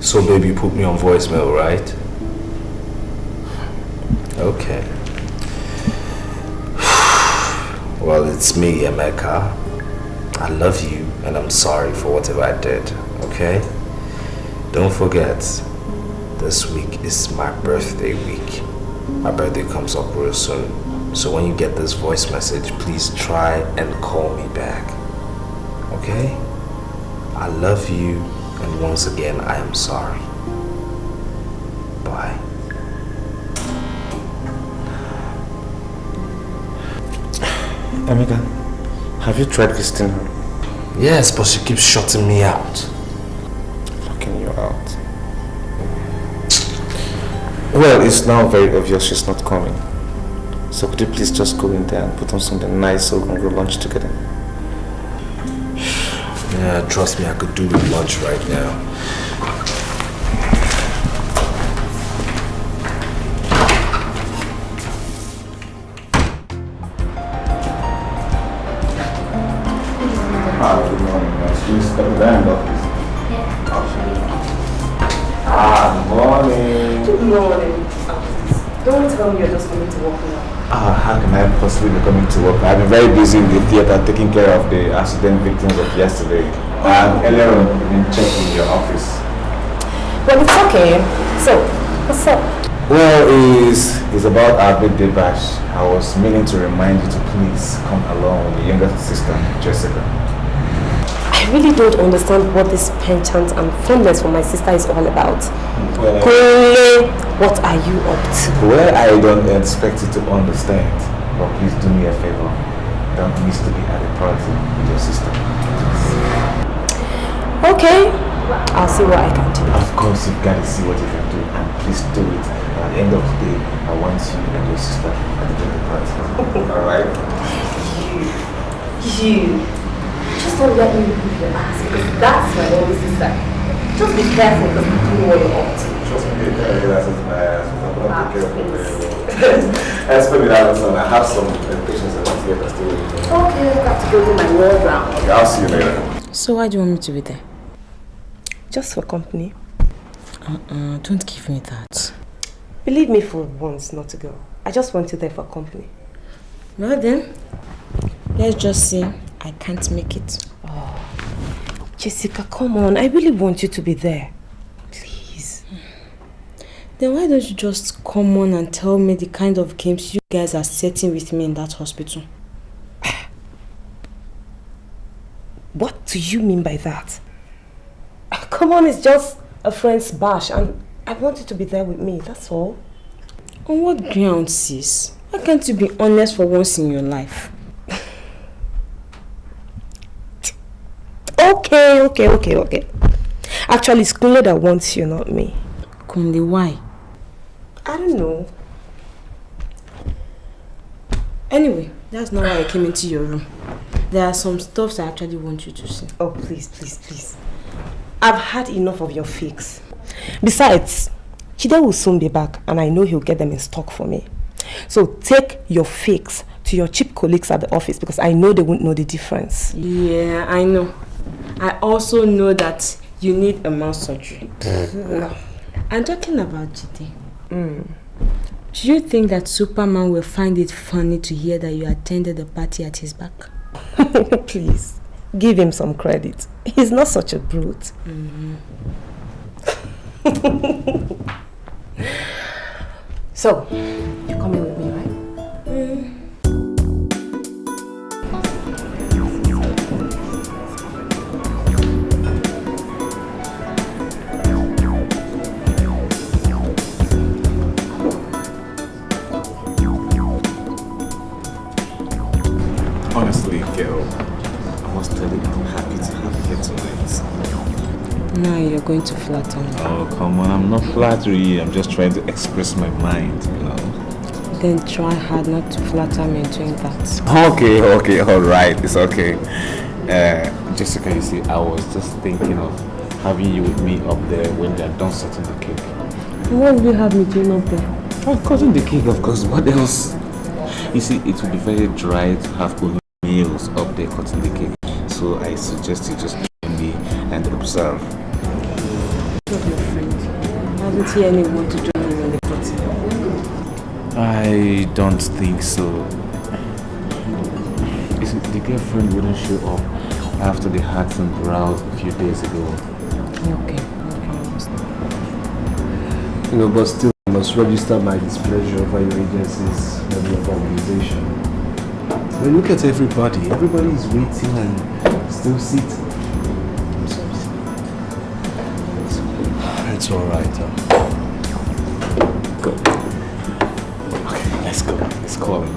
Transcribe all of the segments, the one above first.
So baby, put me on voicemail, right? Okay. Well, it's me, Emeka. I love you and I'm sorry for whatever I did, okay? Don't forget, this week is my birthday week. My birthday comes up real soon. So when you get this voice message, please try and call me back. Okay? I love you, and once again, I am sorry. Bye. Emeka, have you tried visiting her? Yes, but she keeps shutting me out. Locking you out? Well, it's now very obvious she's not coming. So could you please just go in there and put on something nice so we can go lunch together? Yeah, trust me, I could do with lunch right now. Good morning. Please come to the end office. Good morning. Good morning. Don't tell me you're just coming to work now. How can I possibly be coming to work? I've been very busy in the theater taking care of the accident victims of yesterday. And earlier on, I've been checking your office. Well, it's okay. So, what's up? Well, it's about our birthday bash. I was meaning to remind you to please come along with your younger sister, Jessica. I really don't understand what this penchant and fondness for my sister is all about. Well, what are you up to? well, I don't expect you to understand, but please do me a favor. Don't miss to be at the party with your sister. Okay, I'll see what I can do. Of course, you've got to see what you can do, and please do it. And at the end of the day, I want you and your sister at the birthday party. Alright? You. Just don't let me remove your ass, because that's my only sister. Just be careful, because you don't know what you're up to. Trust me, that's my ass. I'm not taking care of it very well. As for me, I have some patients that want to get us to it. Okay, I've got to go do my world round. Okay, I'll see you later. So why do you want me to be there? Just for company. Don't give me that. Believe me for once not to go. I just want you there for company. Well then, let's just say I can't make it. Oh, Jessica, come on. I really want you to be there. Please. Then why don't you just come on and tell me the kind of games you guys are setting with me in that hospital? What do you mean by that? Come on, it's just a friend's bash and I want you to be there with me, that's all. On what grounds, sis? Why can't you be honest for once in your life? Okay. Actually, it's Kunle that wants you, not me. Kunle, why? I don't know. Anyway, that's not why I came into your room. There are some stuff I actually want you to see. Oh, please. I've had enough of your fakes. Besides, Chide will soon be back and I know he'll get them in stock for me. So take your fakes to your cheap colleagues at the office because I know they won't know the difference. Yeah, I know. I also know that you need a mouth surgery. No. I'm talking about Chide. Do you think that Superman will find it funny to hear that you attended the party at his back? Please, give him some credit. He's not such a brute. So, you're coming with me, right? Honestly, girl, I must tell you I'm happy to have you here tonight. Now you're going to flatter me. Oh, come on, I'm not flattering you. I'm just trying to express my mind, you know. Then try hard not to flatter me doing that. Okay, alright, it's okay. Jessica, you see, I was just thinking of having you with me up there when they're done setting the cake. What will you have me doing up there? Oh, cutting the cake, of course. What else? You see, it will be very dry to have only meals up there cutting the cake. So I suggest you just join me and observe. Of your friend. Hasn't he anyone to join him in the party? I don't think so. The girlfriend wouldn't show up after they had some rows a few days ago. Okay. You know, but still, I must register my displeasure over your agency's level of organization. When you look at everybody, everybody is waiting and still sitting. It's alright, Go. Okay, let's go. Let's call him.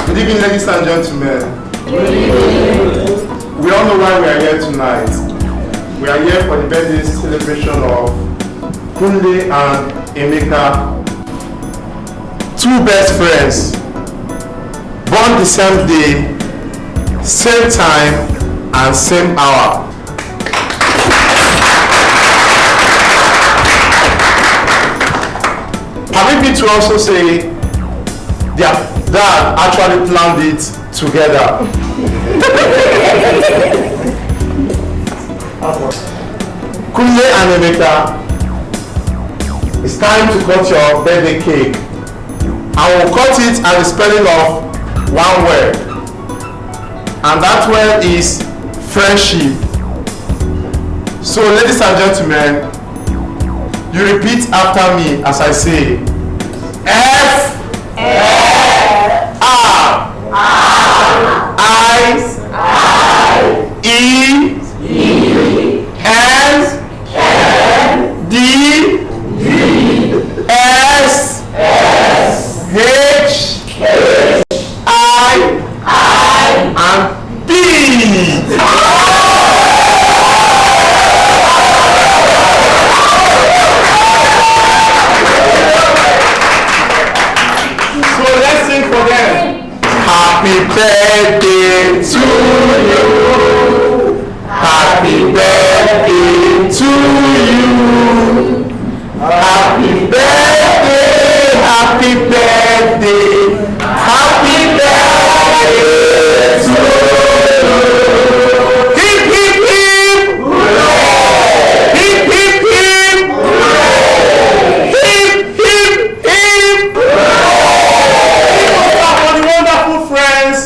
Good evening, ladies and gentlemen. We all know why we are here tonight. We are here for the birthday celebration of Kunle and Emeka, two best friends, born the same day, same time, and same hour. Permit me to also say their dad actually planned it together. Kunle and Emeka, it's time to cut your birthday cake. I will cut it at the spelling of one word, and that word is friendship. So, ladies and gentlemen, you repeat after me as I say F E N D S H I and B. So let's sing for them. Happy birthday to you. Happy birthday to you. Happy birthday, happy birthday, happy birthday to you. Hip hip hip, hooray! Hip hip hip, hooray! Hip hip hip, hooray! For the wonderful friends.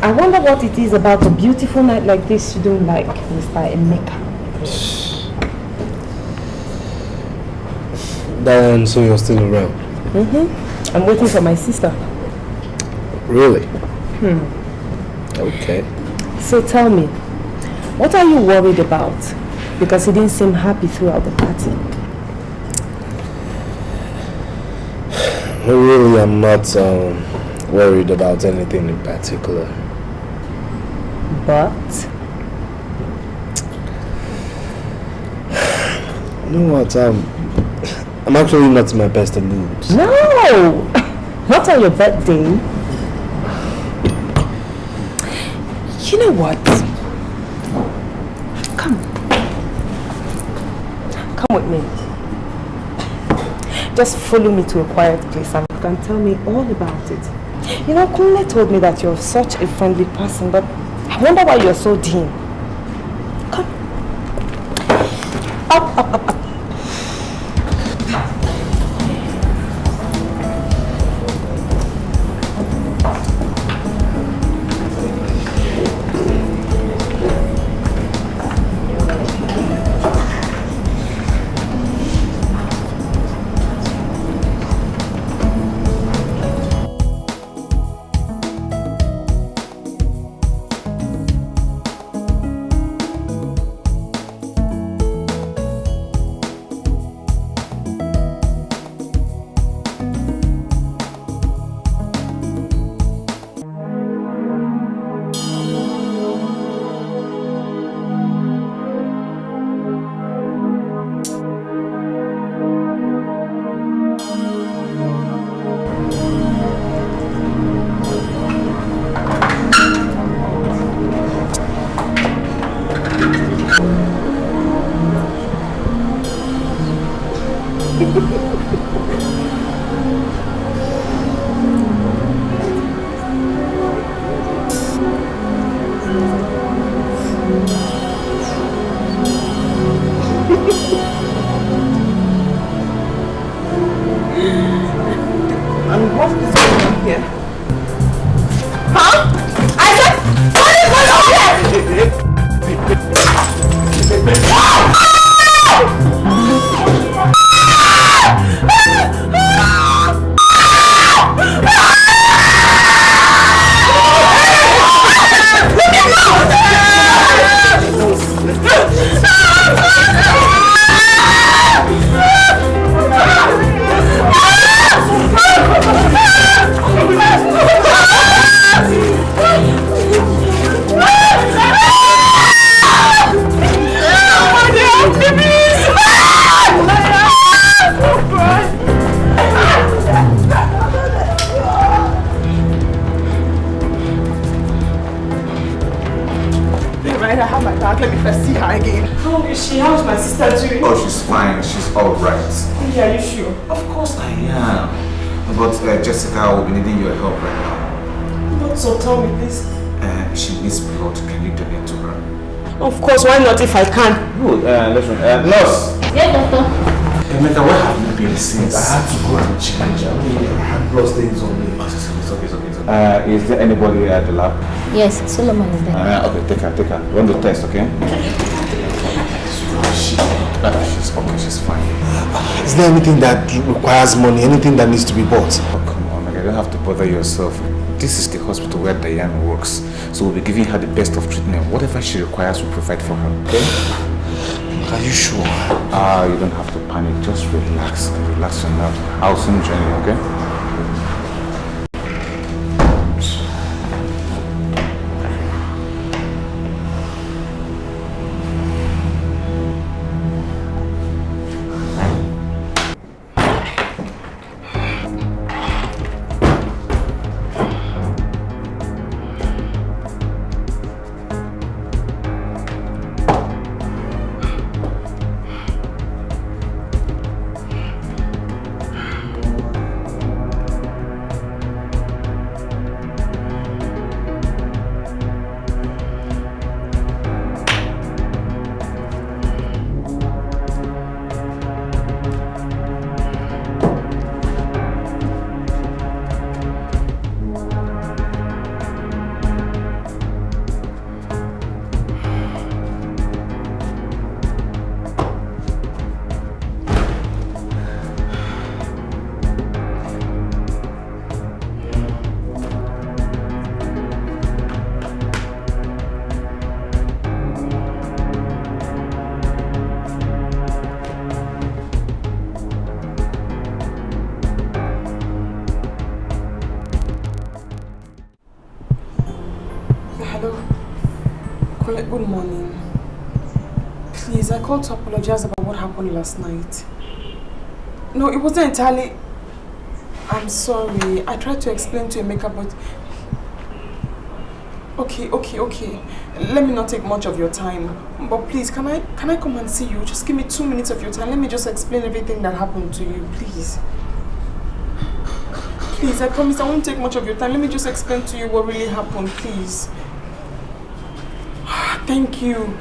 I wonder what it is about a beautiful night like this you don't like, Mr. Emeka. Then, so you're still around? Mm-hmm. I'm waiting for my sister. Really? Okay. So tell me, what are you worried about? Because he didn't seem happy throughout the party. Really, I'm not worried about anything in particular. But You know what? I'm actually not in my best of moods. no, not on your birthday. You know what? Come with me. Just follow me to a quiet place and you can tell me all about it. You know, Kunle told me that you're such a friendly person, but I wonder why you're so dim. Come. Up, up, up, up. Why not if I can? Good, listen, nurse. Yeah, doctor. Emeka, where have you been since? I had to go to Chinenye. I had blood stains on me. It's okay. Is there anybody at the lab? Yes, Solomon is there. Okay, take her. Run the test, okay? She's okay, she's fine. Is there anything that requires money? Anything that needs to be bought? Oh, come on, you don't have to bother yourself. This is the hospital where Diane works, so we'll be giving her the best of treatment. Whatever she requires, we'll provide for her, okay? Are you sure? You don't have to panic. Just relax. Relax your nerves. I'll soon join you, okay? Good morning. Please, I called to apologize about what happened last night. No, it wasn't entirely... I'm sorry. I tried to explain to Emeka, but... Okay. Let me not take much of your time. But please, can I come and see you? Just give me 2 minutes of your time. Let me just explain everything that happened to you, please. Please, I promise I won't take much of your time. Let me just explain to you what really happened, please. Thank you.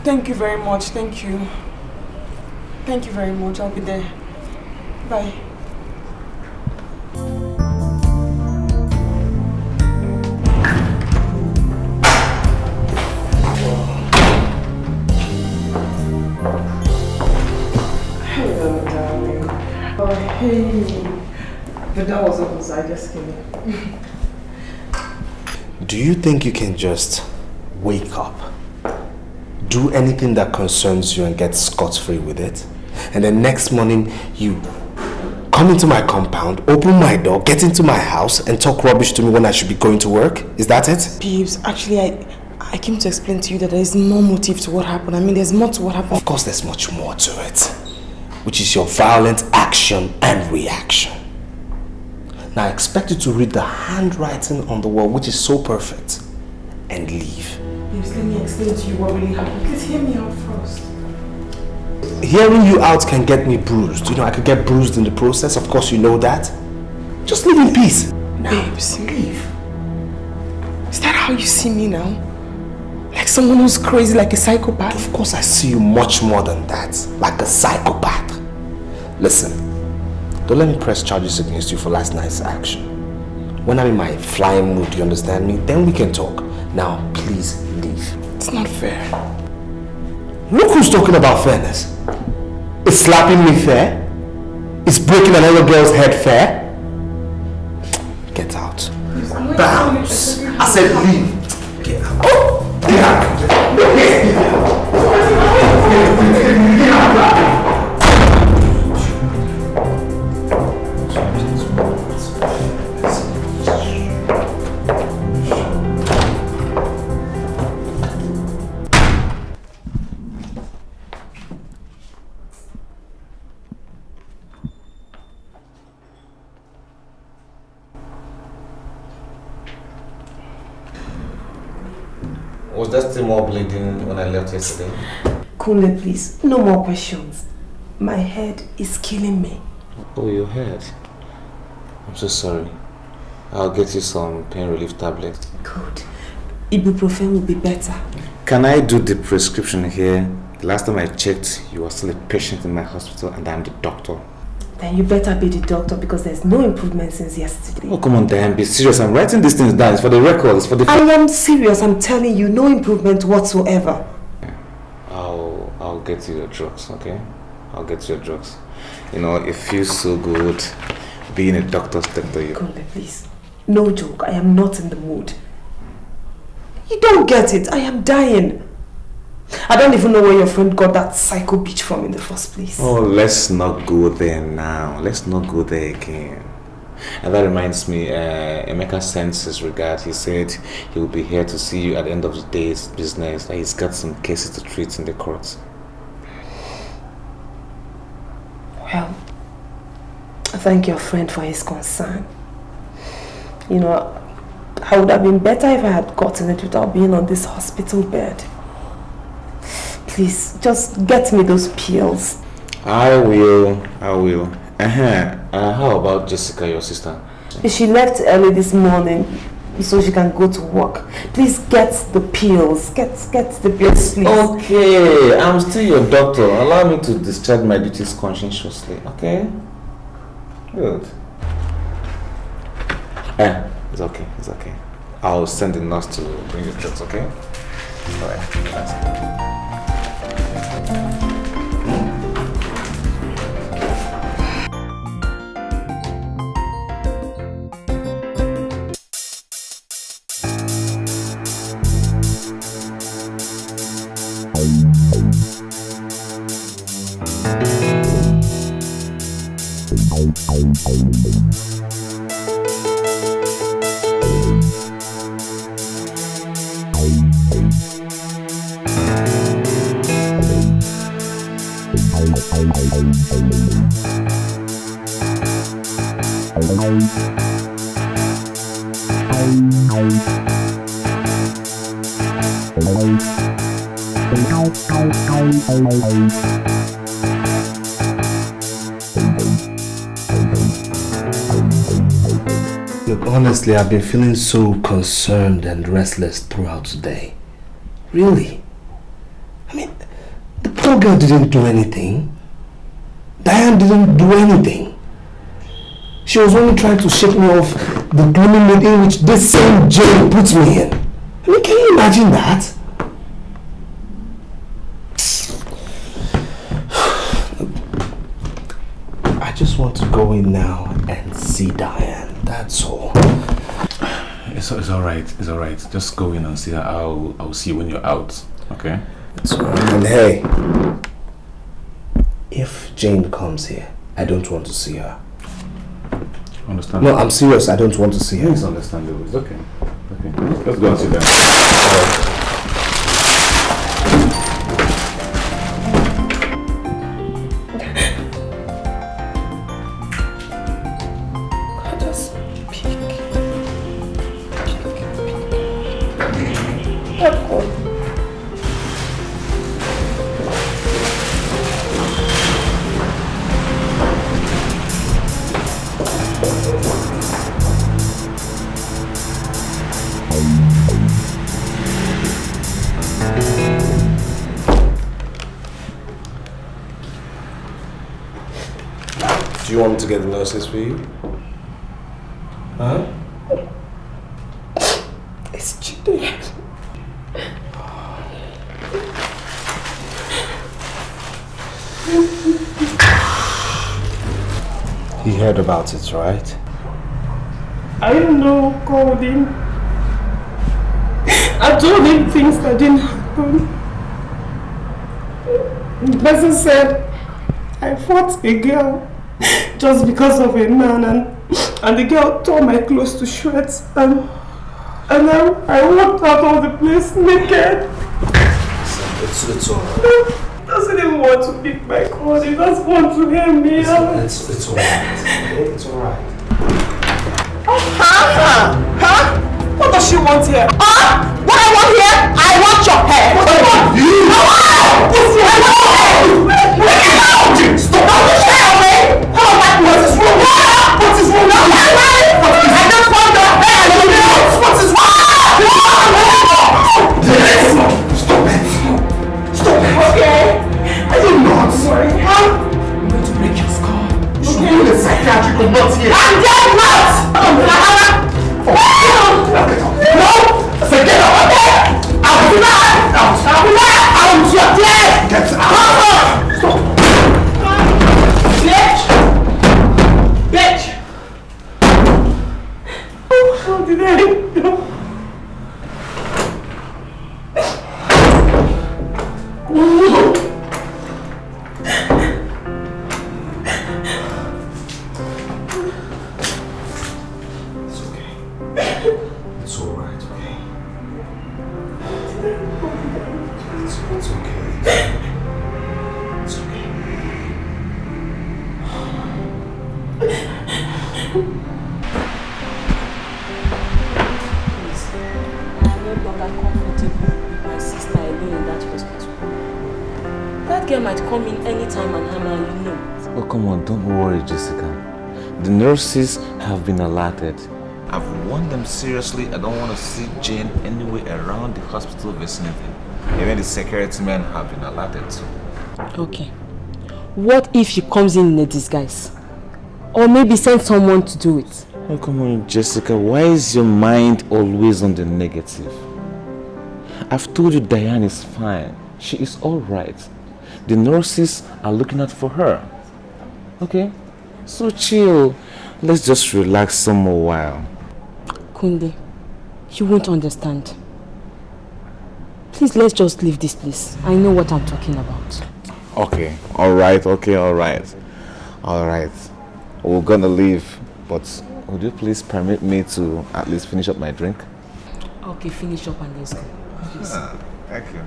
Thank you very much. Thank you. Thank you very much. I'll be there. Bye. Hello, darling. Oh, hey. The door was open, so I just came in. Do you think you can just wake up, do anything that concerns you and get scot-free with it, and then next morning you come into my compound, open my door, get into my house and talk rubbish to me when I should be going to work? Is that it? Babes, actually I came to explain to you that there is more motive to what happened. I mean, there's more to what happened. Of course there's much more to it, which is your violent action and reaction. Now I expect you to read the handwriting on the wall, which is so perfect, and leave. Babes, let me explain to you what really happened. Please hear me out first. Hearing you out can get me bruised. You know, I could get bruised in the process. Of course you know that. Just leave in peace. Now, babes, leave. Is that how you see me now? Like someone who's crazy, like a psychopath? Of course I see you much more than that. Like a psychopath. Listen, don't let me press charges against you for last night's action. When I'm in my flying mood, you understand me? Then we can talk. Now, please leave. It's not fair. Look who's talking about fairness. Is slapping me fair? Is breaking another girl's head fair? Get out. Bounce. I said leave. Get out. Oh! Get out. Get out. Was there still more bleeding when I left yesterday? Kunle, please, no more questions. My head is killing me. Oh, your head? I'm so sorry. I'll get you some pain relief tablets. Good. Ibuprofen will be better. Can I do the prescription here? The last time I checked, you were still a patient in my hospital and I'm the doctor. Then you better be the doctor because there's no improvement since yesterday. Oh, come on, Diane, be serious. I'm writing these things down. It's for the records, for the... I am serious. I'm telling you, no improvement whatsoever. I'll get you your drugs, okay? I'll get you your drugs. You know, it feels so good being a doctor's doctor. Kunle, please. No joke. I am not in the mood. You don't get it. I am dying. I don't even know where your friend got that psycho bitch from in the first place. Oh, let's not go there now. Let's not go there again. And that reminds me, Emeka sends his regard. He said he will be here to see you at the end of the day's business. That he's got some cases to treat in the courts. Well, I thank your friend for his concern. You know, I would have been better if I had gotten it without being on this hospital bed. Please, just get me those pills. I will. How about Jessica, your sister? She left early this morning so she can go to work. Please get the pills. Get the pills, please. Okay, I'm still your doctor. Allow me to discharge my duties conscientiously, okay? Good. It's okay. I'll send the nurse to bring your drugs, okay? Alright, thanks. Look, honestly, I've been feeling so concerned and restless throughout today. Really? I mean, the poor girl didn't do anything. Diane didn't do anything. She was only trying to shake me off the gloomy mood in which this same jail put me in. I mean, can you imagine that? I just want to go in now and see Diane, that's all. It's alright, it's alright. Just go in and see her. I'll see you when you're out, okay? It's alright. And hey, if Jane comes here, I don't want to see her. Understand? No, I'm serious, I don't want to see her. It's understandable, it's okay. Okay, let's go and sit down. Do you want me to get the nurses for you? Huh? It's cheating. He heard about it, right? I know, called him. I told him things that didn't happen. The person said I fought a girl just because of a man, and the girl tore my clothes to shreds, and I walked out of the place naked. It's alright. He doesn't even want to pick my call. He just wants to hear me. It's alright. Okay? It's alright. Huh? What does she want here? What I want here? I want your hair. What do you want? Stop! Don't share away! How about what is wrong? What is wrong? I just want your hair. What is wrong? Stop it! Stop it! Okay. Are you not sorry? I'm going to break your skull. You should be the psychiatric not here. I'm dead not! No! I said get out! Okay! I'll be back! I'll be back! I'm your dead! Get out! Stop! Bitch! How did I know? The nurses have been alerted. I've warned them seriously. I don't want to see Jane anywhere around the hospital vicinity. Even the security men have been alerted too. Okay. What if she comes in a disguise? Or maybe send someone to do it? Oh, come on, Jessica. Why is your mind always on the negative? I've told you Diane is fine. She is alright. The nurses are looking out for her. Okay? So chill. Let's just relax some more while. Kunde, you won't understand. Please, let's just leave this place. I know what I'm talking about. Okay, alright, alright. We're gonna leave, but would you please permit me to at least finish up my drink? Okay, finish up and let's go. Please. Thank you.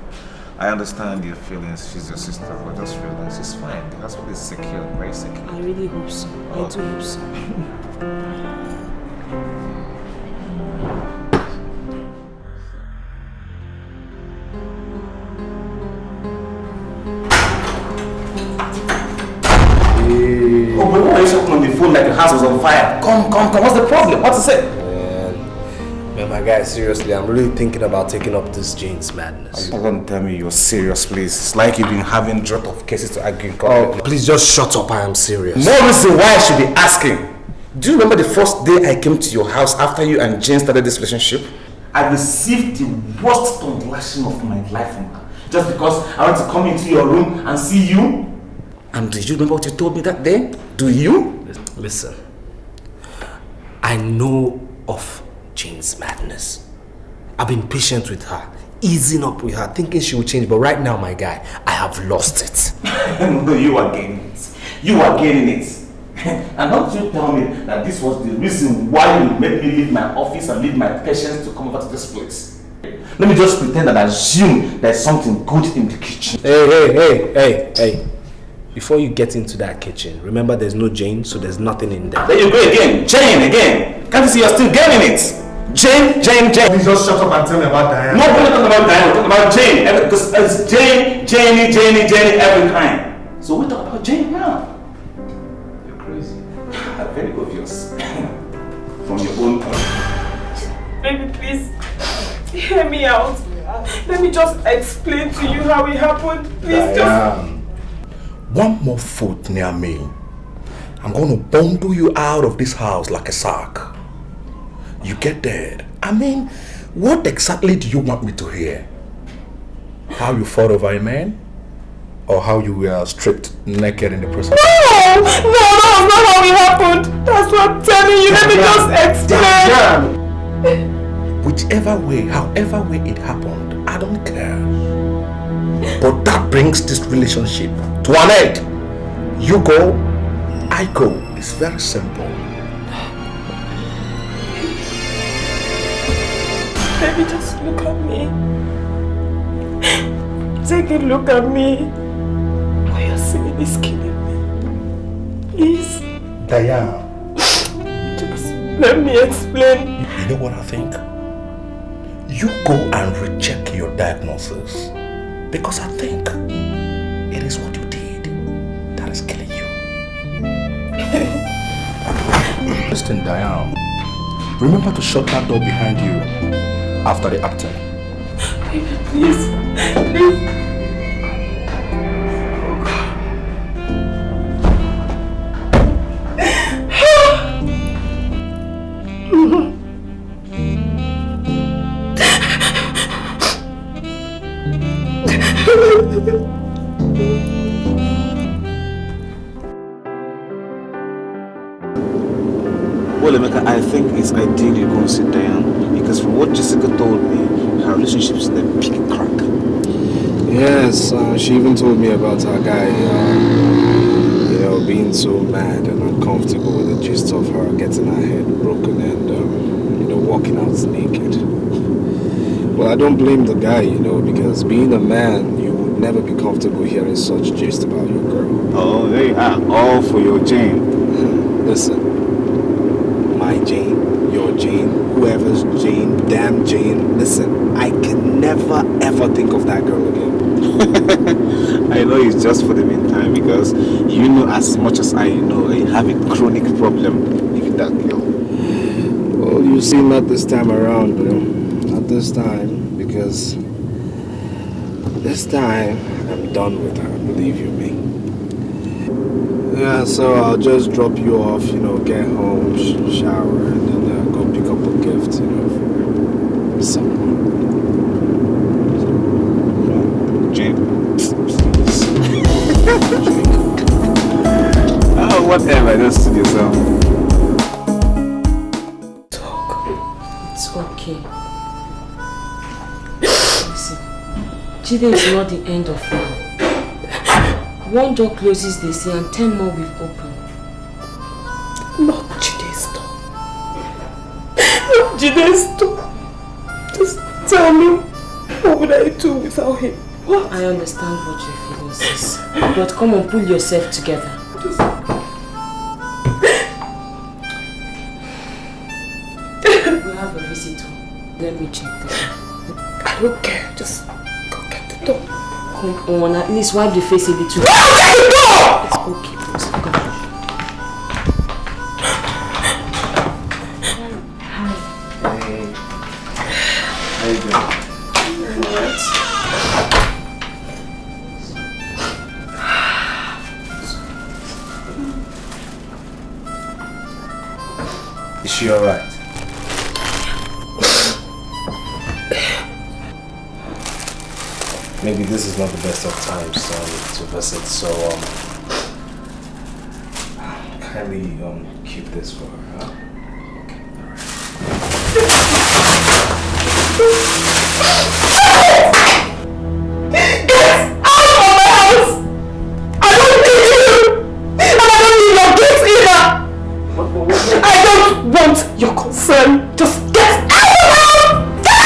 I understand your feelings. She's your sister, but just realize she's fine. The hospital is secure, very secure. I really hope so. I do hope so. house was on fire. Come. What's the problem? What is it? Man, my guy, seriously, I'm really thinking about taking up this Jane's madness. You're gonna tell me you're serious, please. It's like you've been having a lot of cases to argue. Oh, please just shut up. I am serious. No reason why I should be asking. Do you remember the first day I came to your house after you and Jane started this relationship? I received the worst lashing of my life from her. Just because I want to come into your room and see you. And do you remember what you told me that day? Do you? Listen, I know of Jane's madness. I've been patient with her, easing up with her, thinking she will change. But right now, my guy, I have lost it. No, you are gaining it. You are gaining it. And don't you tell me that this was the reason why you made me leave my office and leave my patients to come over to this place. Let me just pretend and assume there's something good in the kitchen. Hey. Before you get into that kitchen, remember there's no Jane, so there's nothing in there. There you go again. Jane again. Can't you see you're still gaining it? Jane. Please just shut up and tell me about Diane. No, we're not talking about Diane. We're talking about Jane. Because it's Janie every time. So we talk about Jane now. You're crazy. Very obvious. From your own point. Baby, please, hear me out. Let me just explain to you how it happened. Please, just... One more foot near me, I'm going to bundle you out of this house like a sack. You get dead. I mean, what exactly do you want me to hear? How you fought over a man? Or how you were stripped naked in the prison? No, that's not how it happened. That's what I'm telling you. Let me just explain. Whichever way, however way it happened, I don't care. But that brings this relationship to an end. You go, I go. It's very simple. Baby, just look at me. Take a look at me. What you're saying is killing me. Please. Diane. Just let me explain. You know what I think? You go and recheck your diagnosis. Because I think it is what you did that is killing you. Listen, Diane. Remember to shut that door behind you after the acting. Baby, please. Well, Emeka, I think it's ideal you go and sit down because from what Jessica told me, her relationship is in a big crack. Yes, she even told me about her guy, being so mad and uncomfortable with the gist of her getting her head broken and, walking out naked. Well, I don't blame the guy, because being a man, you would never be comfortable hearing such gist about your girl. Oh, there you are. All for your Jane. Listen, my Jane, your Jane, whoever's Jane, damn Jane, listen, I can never ever think of that girl again. I know it's just for the meantime because you know as much as I know I have a chronic problem with that girl. Well, you see, not this time around, not this time, because this time I'm done with her, believe you me. Yeah, so I'll just drop you off, get home, shower, and then go pick up a gift, for someone. Jane. Oh, whatever, just to yourself. Talk. It's okay. Listen, Jide is not the end of now. One door closes, they say, and 10 more will open. Not Jide's door. Not Jide's door. Just tell me, what would I do without him? What? I understand what your feelings is. But come on, pull yourself together. We have a visitor. Let me check this. I don't care. Just go get the door. Come on, at least wipe the face a little. Get the door! It's okay, please. Come on. How you doing? Is she alright? Maybe this is not the best of times to visit, so kindly keep this for her, huh? Okay, Get out of my house! I don't need you! And I don't need your gifts either! I don't want your concern. Just get out of my house! Get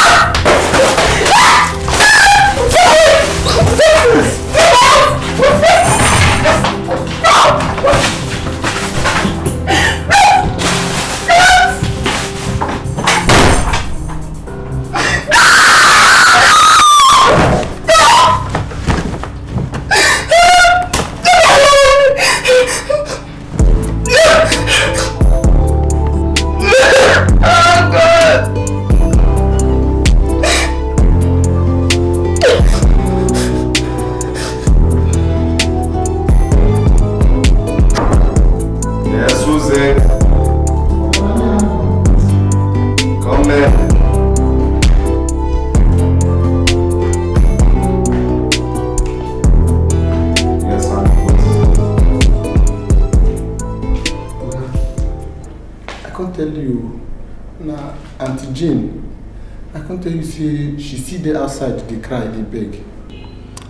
She see there outside, they cry, they beg.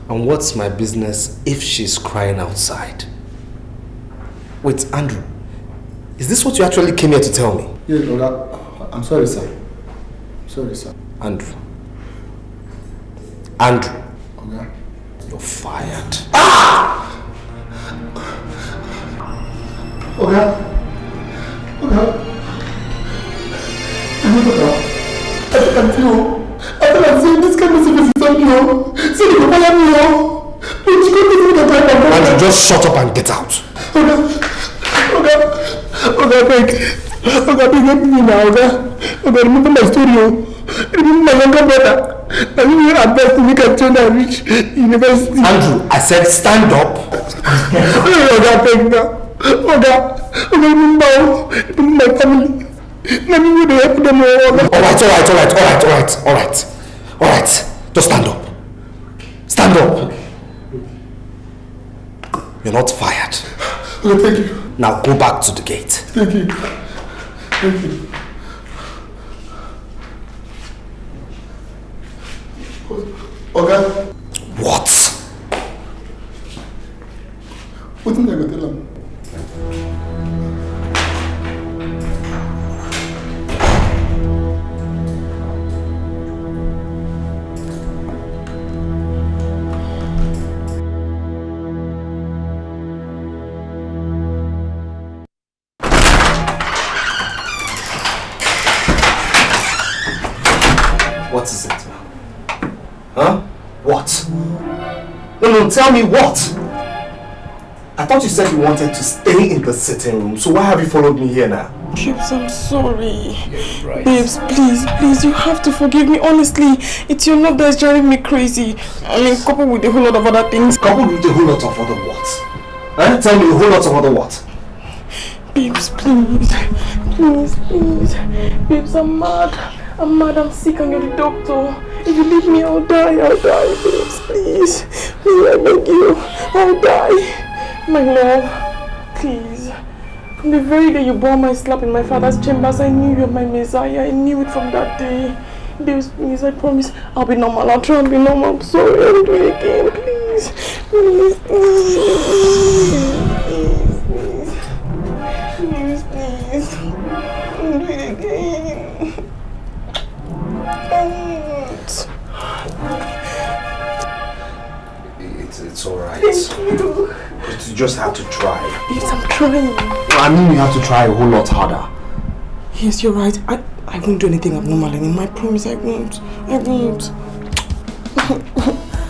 And what's my business if she's crying outside? Wait, Andrew, is this what you actually came here to tell me? Yes, Oga. I'm sorry, sir. Sorry, sir. Andrew. Andrew. Oga. You're fired. Ah! Oga. Oga. I can't do. I can't see this kind of service is on you. So you can fire me. Andrew, just shut up and get out. Oga, beg. Oga, beg help me now, Oga. Oga, remember my story. Remember my younger brother. I need your advice to make a train and reach university. Andrew, I said stand up. Oga, beg now. Oga, remember my family. Let me help them. All right. Just stand up. Stand up. You're not fired. Okay, thank you. Now go back to the gate. Thank you. Thank you. Okay. What? What did I go tell him? What is it? Huh? What? No, tell me what? I thought you said you wanted to stay in the sitting room, so why have you followed me here now? Babes, I'm sorry. Yeah, right. Babes, please, you have to forgive me. Honestly, it's your love that's driving me crazy. I mean, coupled with a whole lot of other things. Coupled with a whole lot of other what? Huh? Tell me a whole lot of other what? Babes, please. Babes, I'm mad, I'm sick and you're the doctor. If you leave me, I'll die, babes, please. Please, I beg you, I'll die. My love, please. From the very day you bore my slap in my father's chambers, I knew you were my Messiah. I knew it from that day. Babes, please, I promise I'll be normal. I'll try and be normal. I'm sorry, I'll do it again, please. Please. I'll do it again. It's alright. Thank you. But you just have to try. Yes, I'm trying. I mean, you have to try a whole lot harder. Yes, you're right. I won't do anything abnormal anymore. I promise I won't.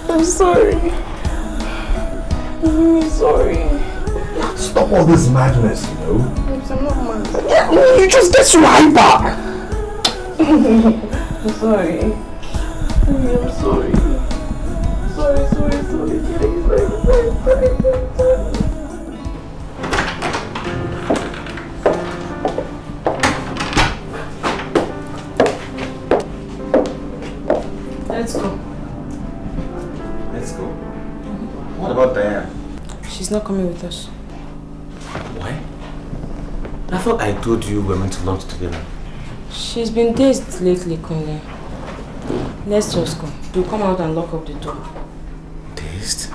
I'm sorry. I'm really sorry. Stop all this madness, you know. Oops, I'm not mad. Yeah, you just get so hyper. I'm sorry. I'm sorry. Sorry. Let's go. Let's go. What about Diane? She's not coming with us. Why? I thought I told you we were meant to lunch together. She's been dazed lately, Kunle. Let's just go. We'll come out and lock up the door. Dazed?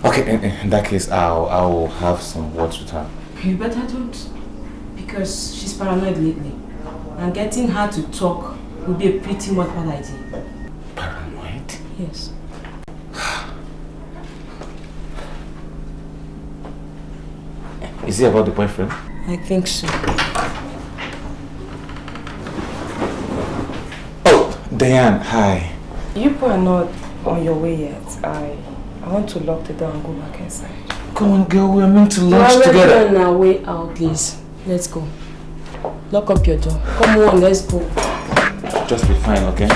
Okay, in that case, I'll have some words with her. You better don't. Because she's paranoid lately. And getting her to talk would be a pretty much bad idea. Paranoid? Yes. Is it about the boyfriend? I think so. Oh, Diane, hi. You people are not on your way yet. I want to lock the door and go back inside. Come on, girl, we're meant to lunch together. We're on our way out, please. Let's go. Lock up your door. Come on, let's go. Just be fine, okay?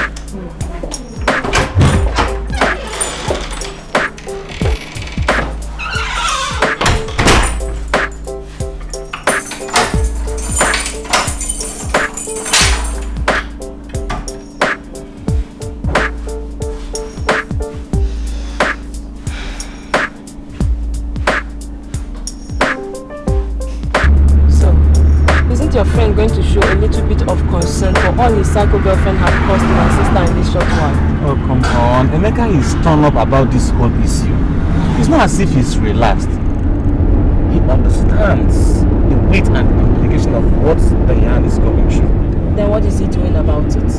Your friend going to show a little bit of concern for all his psycho girlfriend have caused my sister in this short while. Oh, come on. Emeka is torn up about this whole issue. It's not as if he's relaxed. He understands the weight and implication of what Diane is going through. Then what is he doing about it?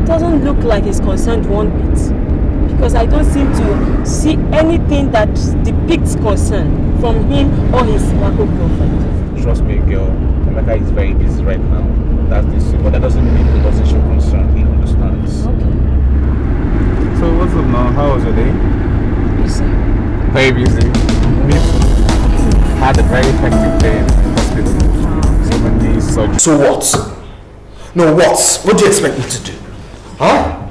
Doesn't look like he's concerned one bit. Because I don't seem to see anything that depicts concern from him or his psycho girlfriend. Trust me, girl. Emeka is very busy right now. That's the issue. But that doesn't mean he doesn't show concern. He understands. Okay. So what's up now? How was your day? Busy. Very busy. Me too. Had a very hectic day in the hospital. So many surgeries. So what? No, what? What do you expect me to do? Huh?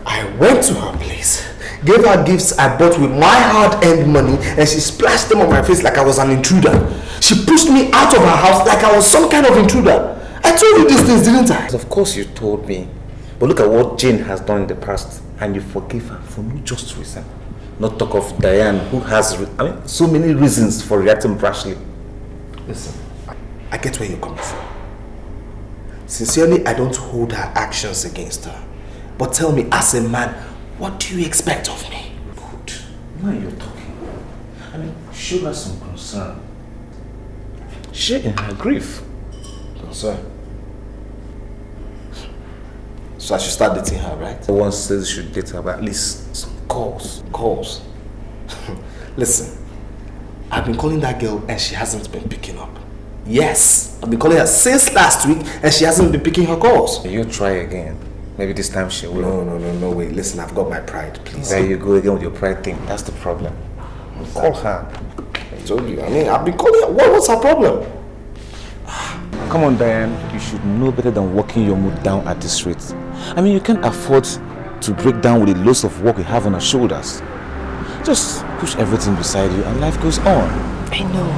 I went to her place, gave her gifts I bought with my hard-earned money, and she splashed them on my face like I was an intruder. She pushed me out of her house like I was some kind of intruder. I told you these things, didn't I? Of course you told me. But look at what Jane has done in the past, and you forgive her for no just reason. Not talk of Diane, who has, so many reasons for reacting brashly. Listen, I get where you're coming from. Sincerely, I don't hold her actions against her. But tell me, as a man, what do you expect of me? Good. Now you're talking. Show her some concern. Share in her grief. Concern? So I should start dating her, right? No one says you should date her, but at least some calls. Calls? Listen, I've been calling that girl and she hasn't been picking up. Yes, I've been calling her since last week and she hasn't been picking her calls. You try again. Maybe this time she will. No, wait. Listen, I've got my pride, please. There you go again with your pride thing. That's the problem. Call her. I told you. I've been calling her. What's her problem? Come on, Diane. You should know better than walking your mood down at this rate. You can't afford to break down with the loads of work we have on our shoulders. Just push everything beside you and life goes on. I know.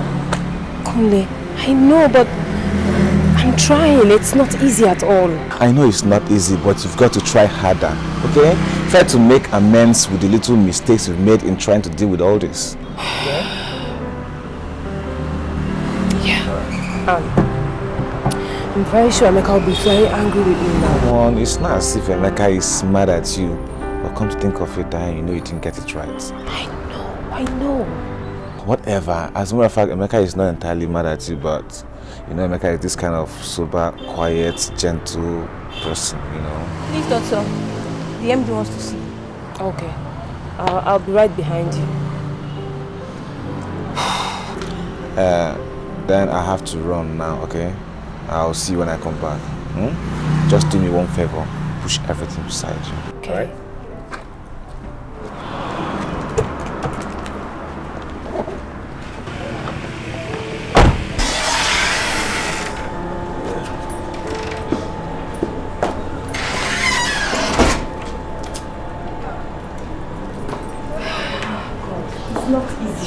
Kunle, I know, but I'm trying. It's not easy at all. I know it's not easy, but you've got to try harder, okay? Try to make amends with the little mistakes you've made in trying to deal with all this. I'm very sure Emeka will be very angry with me now. Come on, it's not as if Emeka is mad at you. But come to think of it, Diane, you know you didn't get it right. I know. Whatever. As a matter of fact, Emeka is not entirely mad at you, but Emeka is this kind of sober, quiet, gentle person, Please, doctor. The MD wants to see you. Okay. I'll be right behind you. Then I have to run now, okay? I'll see you when I come back. Just do me one favor. Push everything beside you. Okay. All right?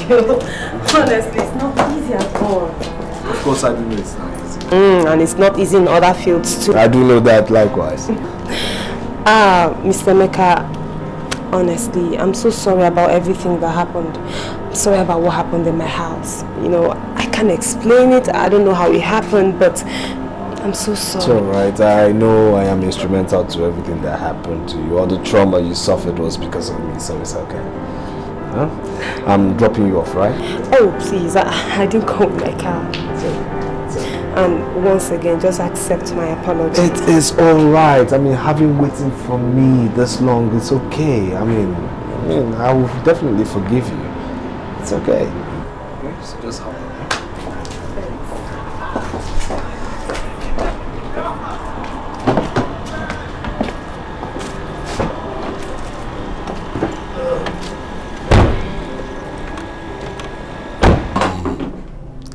you. Honestly, it's not easy at all. Of course I do know it's not easy. And it's not easy in other fields too. I do know that likewise. Mr. Emeka, honestly, I'm so sorry about everything that happened. I'm sorry about what happened in my house. You know, I can't explain it. I don't know how it happened, but I'm so sorry. It's alright. I know I am instrumental to everything that happened to you. All the trauma you suffered was because of me, so it's okay. Huh? I'm dropping you off, right? Oh, please. I didn't come with my car. And once again, just accept my apology. It is alright. I mean, having waiting for me this long, it's okay. I mean, I will definitely forgive you. It's okay. Okay, so just hop on.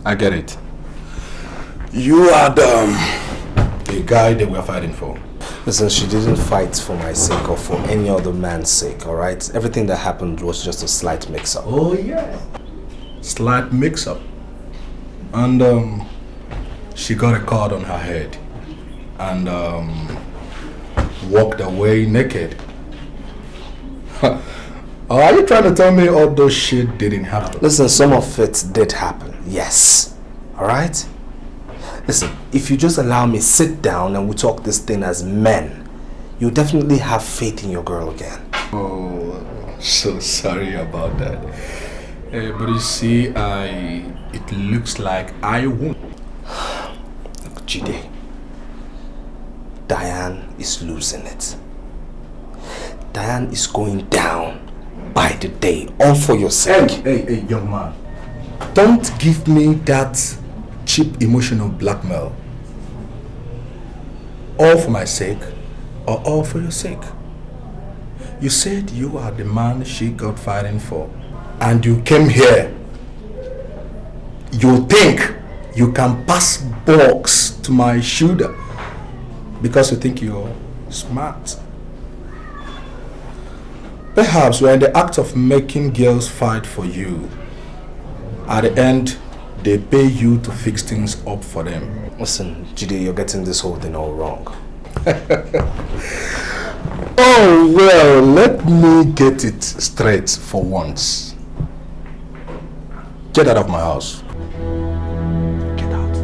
I get it. You are the guy that we're fighting for. Listen, she didn't fight for my sake or for any other man's sake, alright? Everything that happened was just a slight mix-up. Oh, yeah. Slight mix-up. And she got a cord on her head and walked away naked. Are you trying to tell me all those shit didn't happen? Listen, some of it did happen, yes. Alright? Listen, if you just allow me sit down and we talk this thing as men, you'll definitely have faith in your girl again. Oh, so sorry about that. But you see, it looks like I won't. Look, Jide, Diane is losing it. Diane is going down by the day, all for your sake. Hey, young man. Don't give me that cheap emotional blackmail. All for my sake or all for your sake. You said you are the man she got fighting for and you came here. You think you can pass box to my shoulder because you think you're smart. Perhaps you're in the act of making girls fight for you. At the end, they pay you to fix things up for them. Listen, Jide, you're getting this whole thing all wrong. Oh, well, let me get it straight for once. Get out of my house. Get out.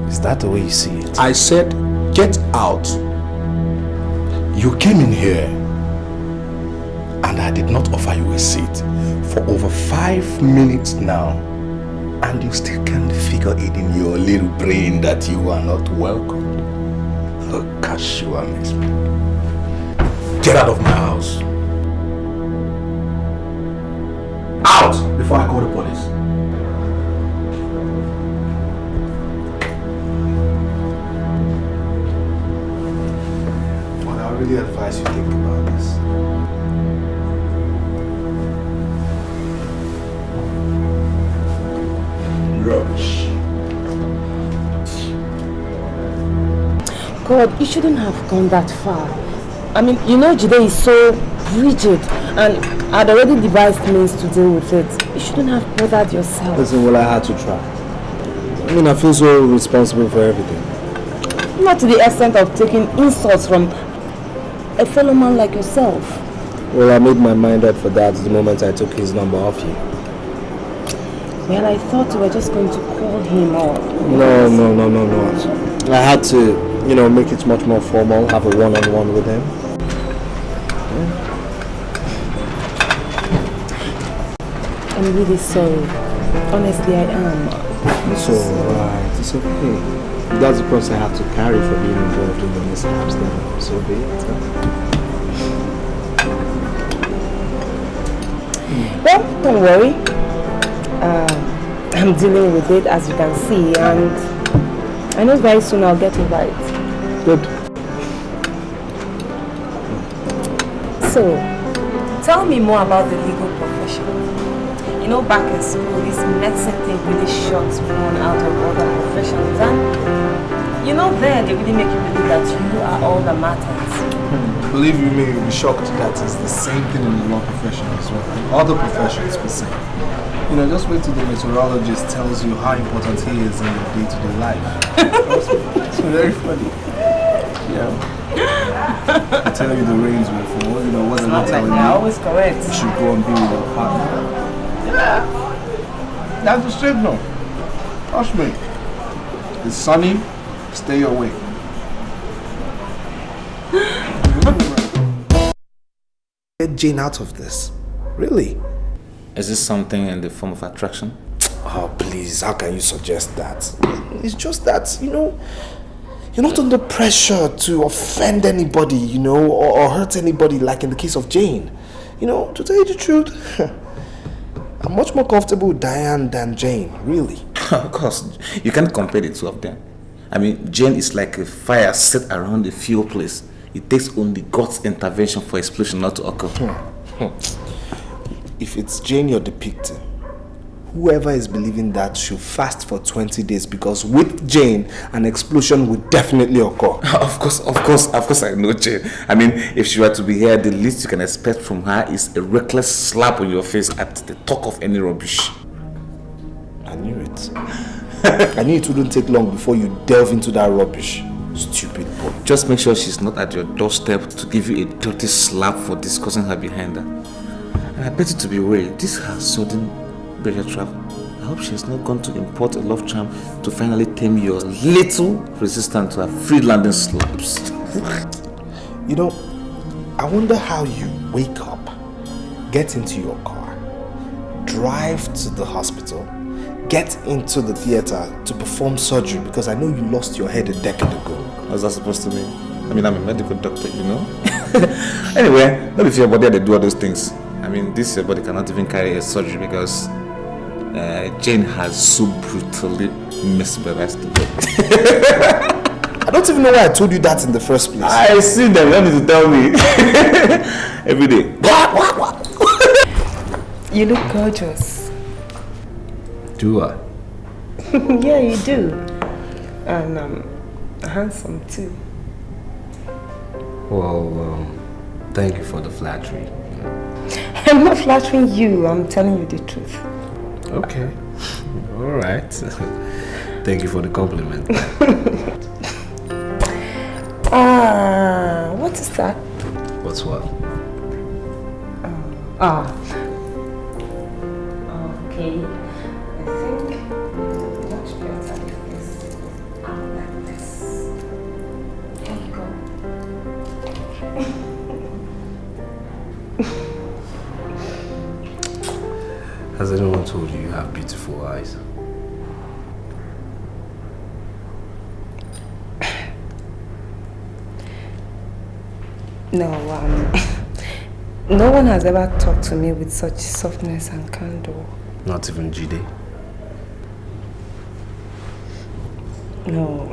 Is that the way you see it? I said, get out. You came in here and I did not offer you a seat for over 5 minutes now, and you still can't figure it in your little brain that you are not welcome. Oh gosh, you amaze me. Get out of my house. Out before I call the police. Well, I really advise you think about this. Rubbish. God, you shouldn't have gone that far. I mean, you know Jide is so rigid and I'd already devised means to deal with it. You shouldn't have bothered yourself. Listen, well, I had to try. I mean, I feel so responsible for everything. Not to the extent of taking insults from a fellow man like yourself. Well, I made my mind up for that the moment I took his number off you. Well, I thought you were just going to call him up. No. I had to, make it much more formal, have a one-on-one with him. I'm really sorry. Honestly, I am. It's alright, it's okay. If that's the price I have to carry for being involved in the mishaps, then so be it. Well, don't worry. I'm dealing with it, as you can see, and I know very soon I'll get it right. Good. So, tell me more about the legal profession. You know, back in school, this medicine thing really shuts one out of other professions, and you know there they really make you believe that you are all that matters. Believe you me, you'll be shocked that it's the same thing in the law profession as well. In other professions per se. You know, just wait till the meteorologist tells you how important he is in your day-to-day life. It's very funny. Yeah. I tell you the rains will fall, you know, what am I telling you? Always correct. You should go and be with your partner. Yeah. That's the signal. Trust me. It's sunny, stay away. Get Jane out of this. Really? Is this something in the form of attraction? Oh, please, how can you suggest that? It's just that, you know, you're not under pressure to offend anybody, you know, or hurt anybody like in the case of Jane. You know, to tell you the truth, I'm much more comfortable with Diane than Jane, really. Of course, you can't compare the two of them. I mean, Jane is like a fire set around a fuel place. It takes only God's intervention for explosion not to occur. If it's Jane you're depicting, whoever is believing that should fast for 20 days because with Jane, an explosion would definitely occur. Of course, I know Jane. I mean, if she were to be here, the least you can expect from her is a reckless slap on your face at the talk of any rubbish. I knew it. I knew it wouldn't take long before you delve into that rubbish. Stupid boy. Just make sure she's not at your doorstep to give you a dirty slap for discussing her behind her. And I bet you to be worried. This her sudden burial travel. I hope she has not gone to import a love charm to finally tame your little resistance to her free landing slopes. You know, I wonder how you wake up, get into your car, drive to the hospital, get into the theater to perform surgery because I know you lost your head a decade ago. What's that supposed to mean? I mean, I'm a medical doctor, you know? Anyway, not if your body they do all those things. I mean, this your body cannot even carry a surgery because Jane has so brutally mesmerized the body. I don't even know why I told you that in the first place. I see them, you don't need to tell me. Every day. You look gorgeous. Do I? Yeah, you do. And handsome too. Well, thank you for the flattery. I'm not flattering you, I'm telling you the truth. Okay. Alright. Thank you for the compliment. What is that? What's what? Okay. I think much better if this out like this. Here you go. Has anyone told you you have beautiful eyes? No, no one has ever talked to me with such softness and candor. Not even Jide? No,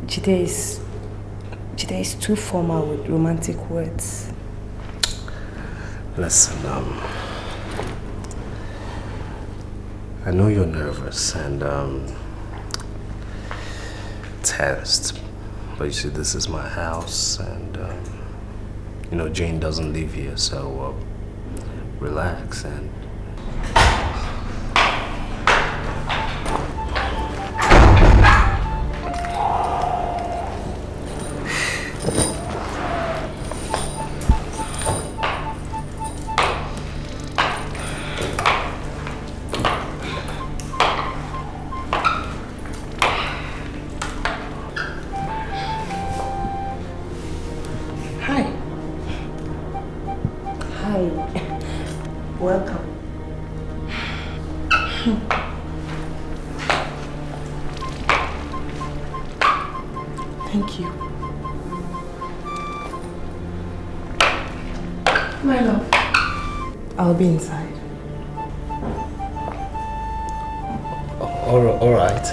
Jide is too formal with romantic words. Listen, I know you're nervous and tensed, but you see, this is my house, and you know, Jane doesn't live here, so relax and. I'll be inside. All right.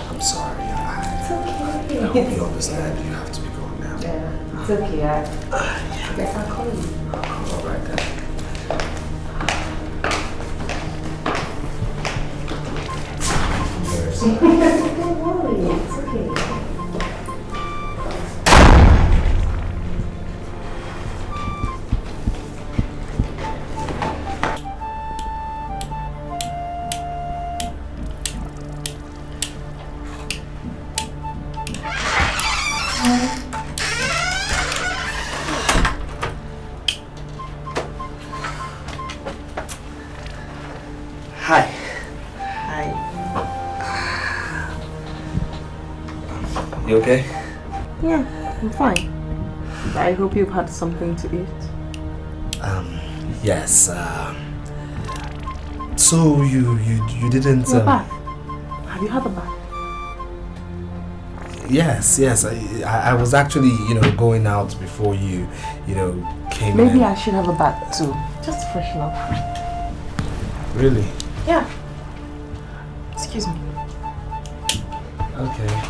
I'm sorry. It's okay. I hope you understand you have to be going now. Yeah. It's okay, I guess I'll call you. Alright then. Don't worry, it's okay. Hi. Hi. You okay? Yeah, I'm fine. I hope you've had something to eat. Yes. So you didn't. Your bath. Have you had a bath? Yes. I was actually, going out before you came in. Maybe I should have a bath too, just to freshen up. Really? Yeah. Excuse me. Okay.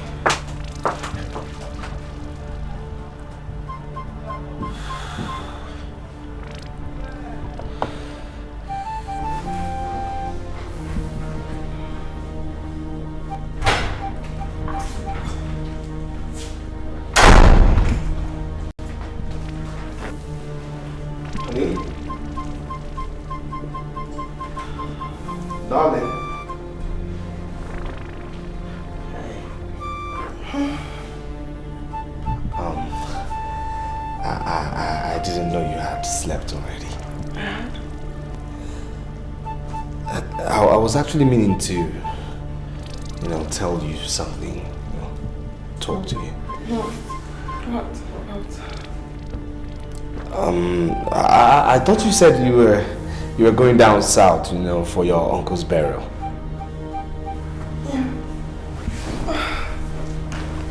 Honey? Darling? I didn't know you had slept already. I was actually meaning to, tell you something, talk to you. What? I thought you said you were going down south, for your uncle's burial. Yeah.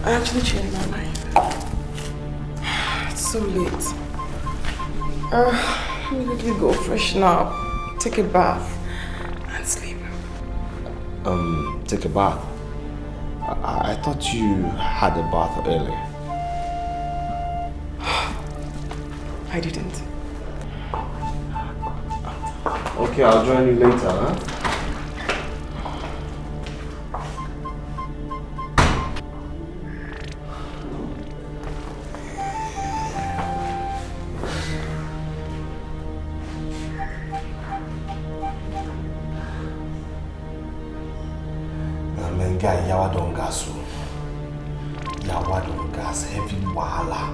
I actually changed my mind. It's so late. Immediately go freshen up, take a bath, and sleep. Take a bath. I thought you had a bath earlier. I didn't. Okay, I'll join you later, huh? Guy, yawa don gas, heavy wahala.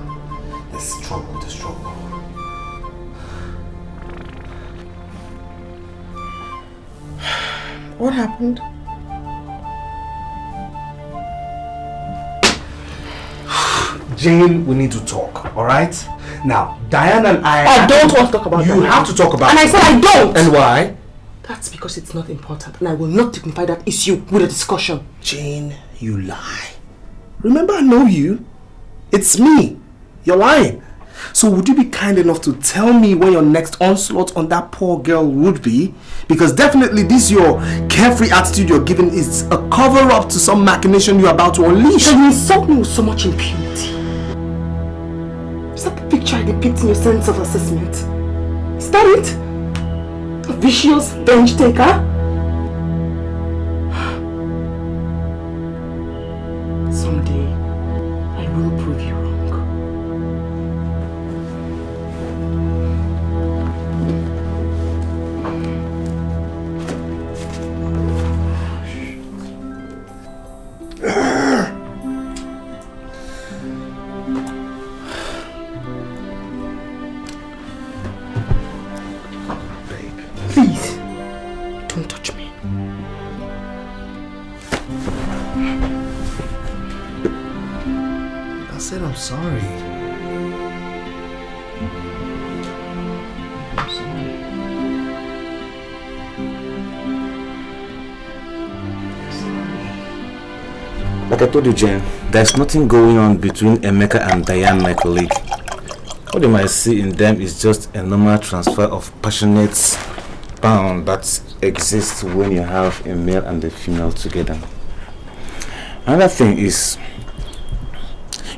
The struggle. What happened? Jane, we need to talk, alright? Now, Diane and I don't want to talk about that. You have to talk about And I said I don't! And why? That's because it's not important, and I will not dignify that issue with a discussion. Jane, you lie. Remember, I know you. It's me. You're lying. So would you be kind enough to tell me when your next onslaught on that poor girl would be? Because definitely this your carefree attitude you're giving is a cover-up to some machination you're about to unleash. And you insult me with so much impunity. Is that the picture I depict in your sense of assessment? Is that it? A vicious bench taker? Someday, I will prove you wrong. Please, don't touch me. I said I'm sorry. I'm sorry. Like I told you, Jen, there's nothing going on between Emeka and Diane, my colleague. What you might see in them is just a normal transfer of passionate bond that exists when you have a male and a female together. Another thing is,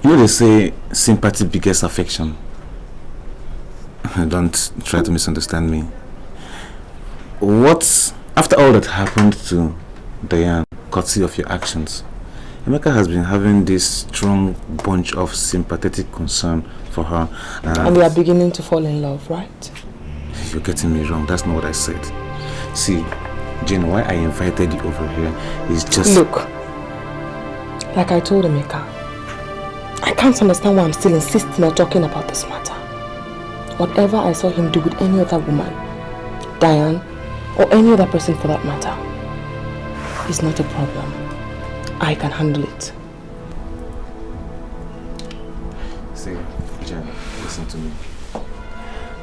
You know they say sympathy begets affection. Don't try to misunderstand me. After all that happened to Diane, courtesy of your actions, Emeka has been having this strong bunch of sympathetic concern for her. And we are beginning to fall in love, right? You're getting me wrong. That's not what I said. See, Jane, why I invited you over here is just... Look, like I told Emeka, I can't understand why I'm still insisting on talking about this matter. Whatever I saw him do with any other woman, Diane, or any other person for that matter, is not a problem. I can handle it. See, Jen, listen to me.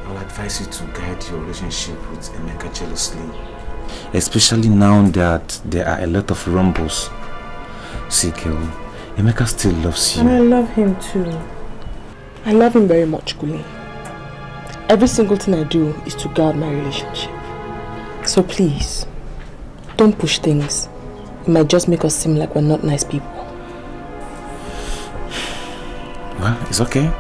I'll advise you to guide your relationship with Emeka jealously. Especially now that there are a lot of rumbles. See, girl, Emeka still loves you. And I love him too. I love him very much, Kule. Every single thing I do is to guard my relationship. So please, don't push things. It might just make us seem like we're not nice people. Well, it's okay.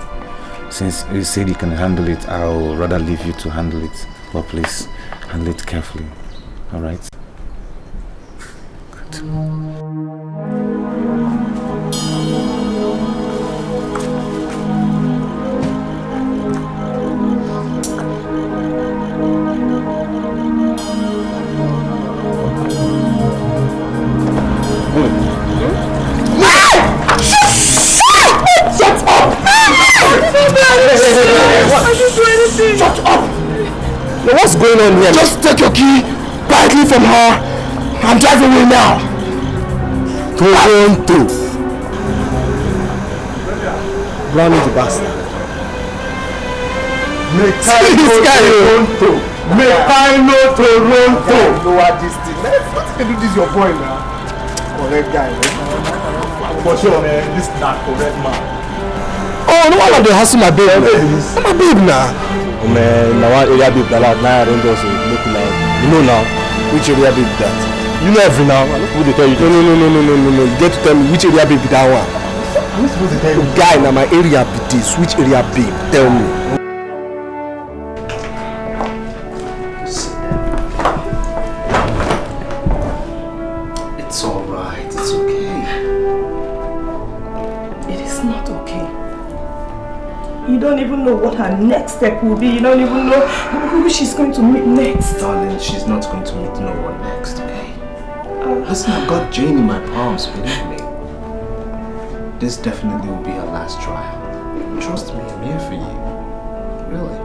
Since you said you can handle it, I'll rather leave you to handle it. But please, handle it carefully. Alright? Good. Shut up! Now what's going on here? Just take your key quietly from her and drive away now. Toronto. Brownie the bastard. Make I know Toronto. Make I know Toronto. Lower this thing. What can do this your boy now? Correct guy. For sure, man. This is not correct man. Oh, no one of them hustle my babe. I'm my babe now. Oh man, now one area babe that now I don't also look now. You know now which area babe that. You know every now. Who they tell you? No. You get to tell me which area babe that one. I'm supposed to tell you. Guy, now my area be this. Which area babe? Tell me. It's alright. It's okay. It is not okay. You don't even know what her next step will be. You don't even know who she's going to meet next. Darling, she's not going to meet no one next, okay? Listen, I've got Jane in my palms, believe me. This definitely will be her last trial. Trust me, I'm here for you. Really.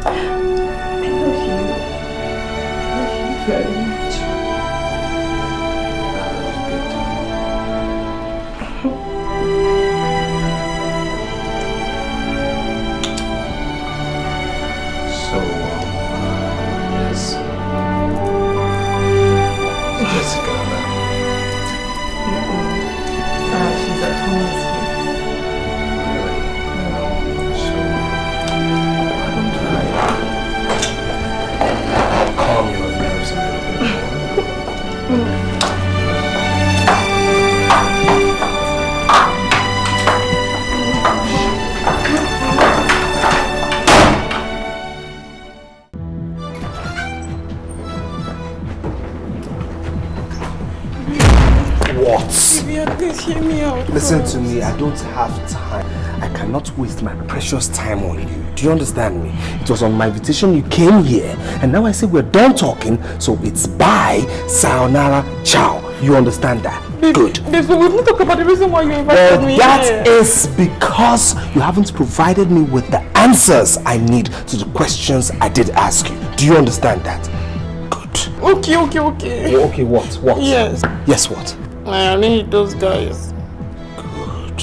I love you. I love you very much. She's at home with me. Calm your nerves a little bit more. Please hear me out. Listen to me, I don't have time. I cannot waste my precious time on you. Do you understand me? It was on my invitation you came here, and now I say we're done talking, so it's bye, sayonara, ciao. You understand that? Good. We've not talked about the reason why you invited me That here. is because you haven't provided me with the answers I need to the questions I did ask you. Do you understand that? Good. Okay. Okay, what? Yes. Yes, what? I only hate those guys. Good.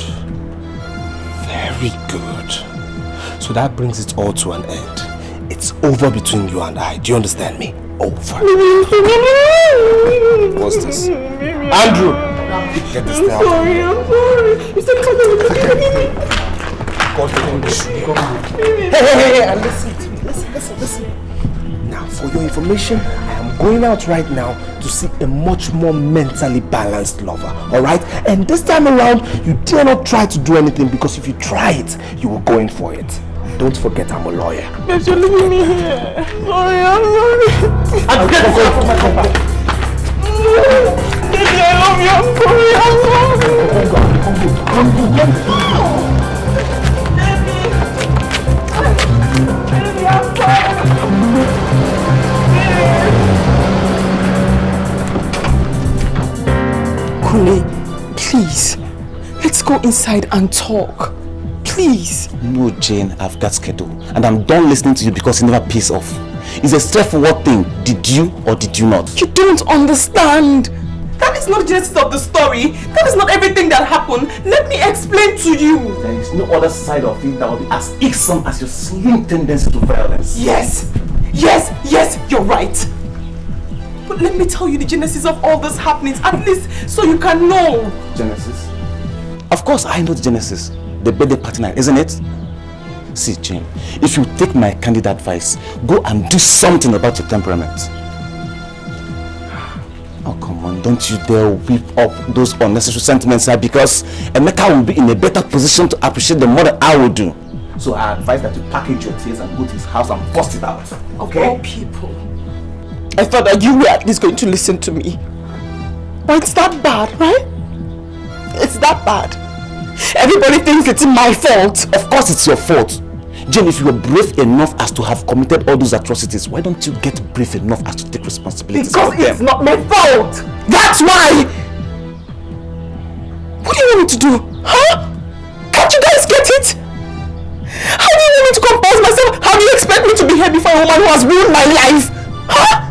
Very good. So that brings it all to an end. It's over between you and I. Do you understand me? Over. What's this? Andrew! Get this down. I'm sorry. You said Hey, and listen to me. Listen. Now, for your information, I am I'm going out right now to see a much more mentally balanced lover, alright? And this time around, you dare not try to do anything, because if you try it, you will go in for it. Don't forget I'm a lawyer. Babes, you're leaving me here. Sorry, I'm sorry. I'm getting from my company. Baby, I love you. I'm sorry. Kule, please, let's go inside and talk. Please. No, Jane, I've got schedule. And I'm done listening to you because it never pays off. It's a straightforward thing. Did you or did you not? You don't understand. That is not the genesis of the story. That is not everything that happened. Let me explain to you. There is no other side of it that will be as irksome as your slim tendency to violence. Yes, you're right. But let me tell you the genesis of all these happenings, at least so you can know. Genesis? Of course I know the genesis. The birthday party night, isn't it? See, Jane, if you take my candid advice, go and do something about your temperament. Oh, come on, don't you dare whip up those unnecessary sentiments here, because Emeka will be in a better position to appreciate them more than I will do. So I advise that you package your tears and go to his house and bust it out. Of all people. I thought that you were at least going to listen to me. But it's that bad, right? It's that bad. Everybody thinks it's my fault. Of course it's your fault. Jane, if you were brave enough as to have committed all those atrocities, why don't you get brave enough as to take responsibility for them? Because it's not my fault. That's why. What do you want me to do? Huh? Can't you guys get it? How do you want me to compose myself? How do you expect me to behave before a woman who has ruined my life? Huh?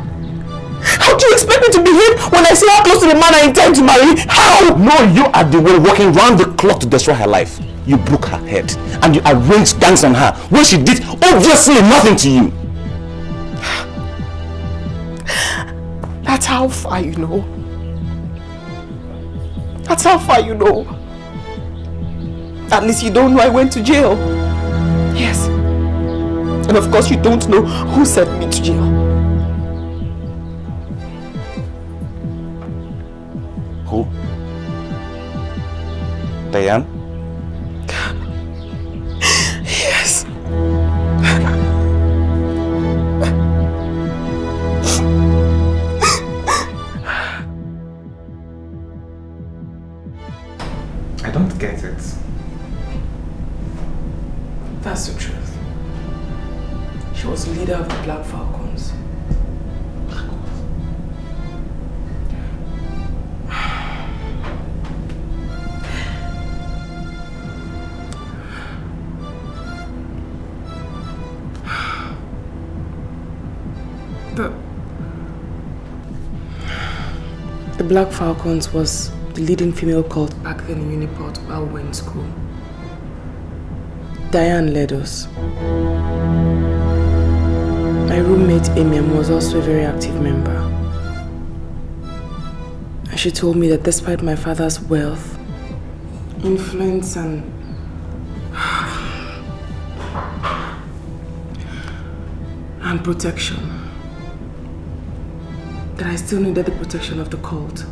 How do you expect me to behave when I see how close to the man I intend to marry? How? No, you are the one working round the clock to destroy her life. You broke her head and you arranged gangs on her when she did obviously nothing to you. That's how far you know. That's how far you know. At least you don't know I went to jail. Yes. And of course you don't know who sent me to jail. Who? Diane? Yes. I don't get it. That's the truth. She was the leader of the Black Falcons. The Black Falcons was the leading female cult back then in Uniport while we were in school. Diane led us. My roommate Emiam was also a very active member. And she told me that despite my father's wealth, influence and protection, that I still needed the protection of the cult.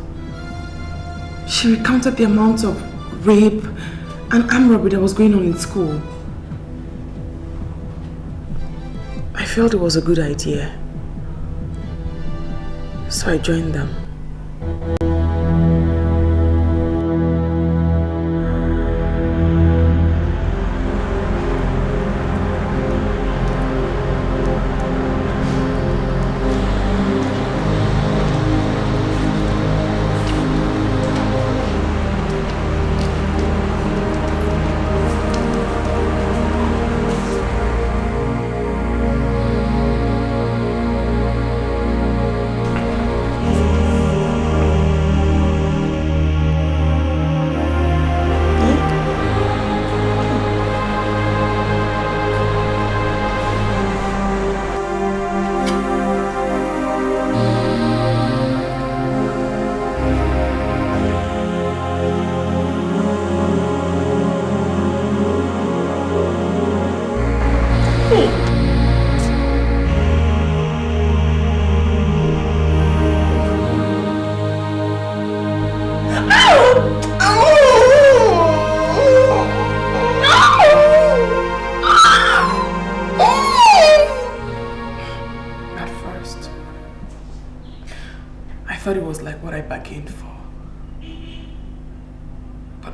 She recounted the amount of rape and armed robbery that was going on in school. I felt it was a good idea, so I joined them.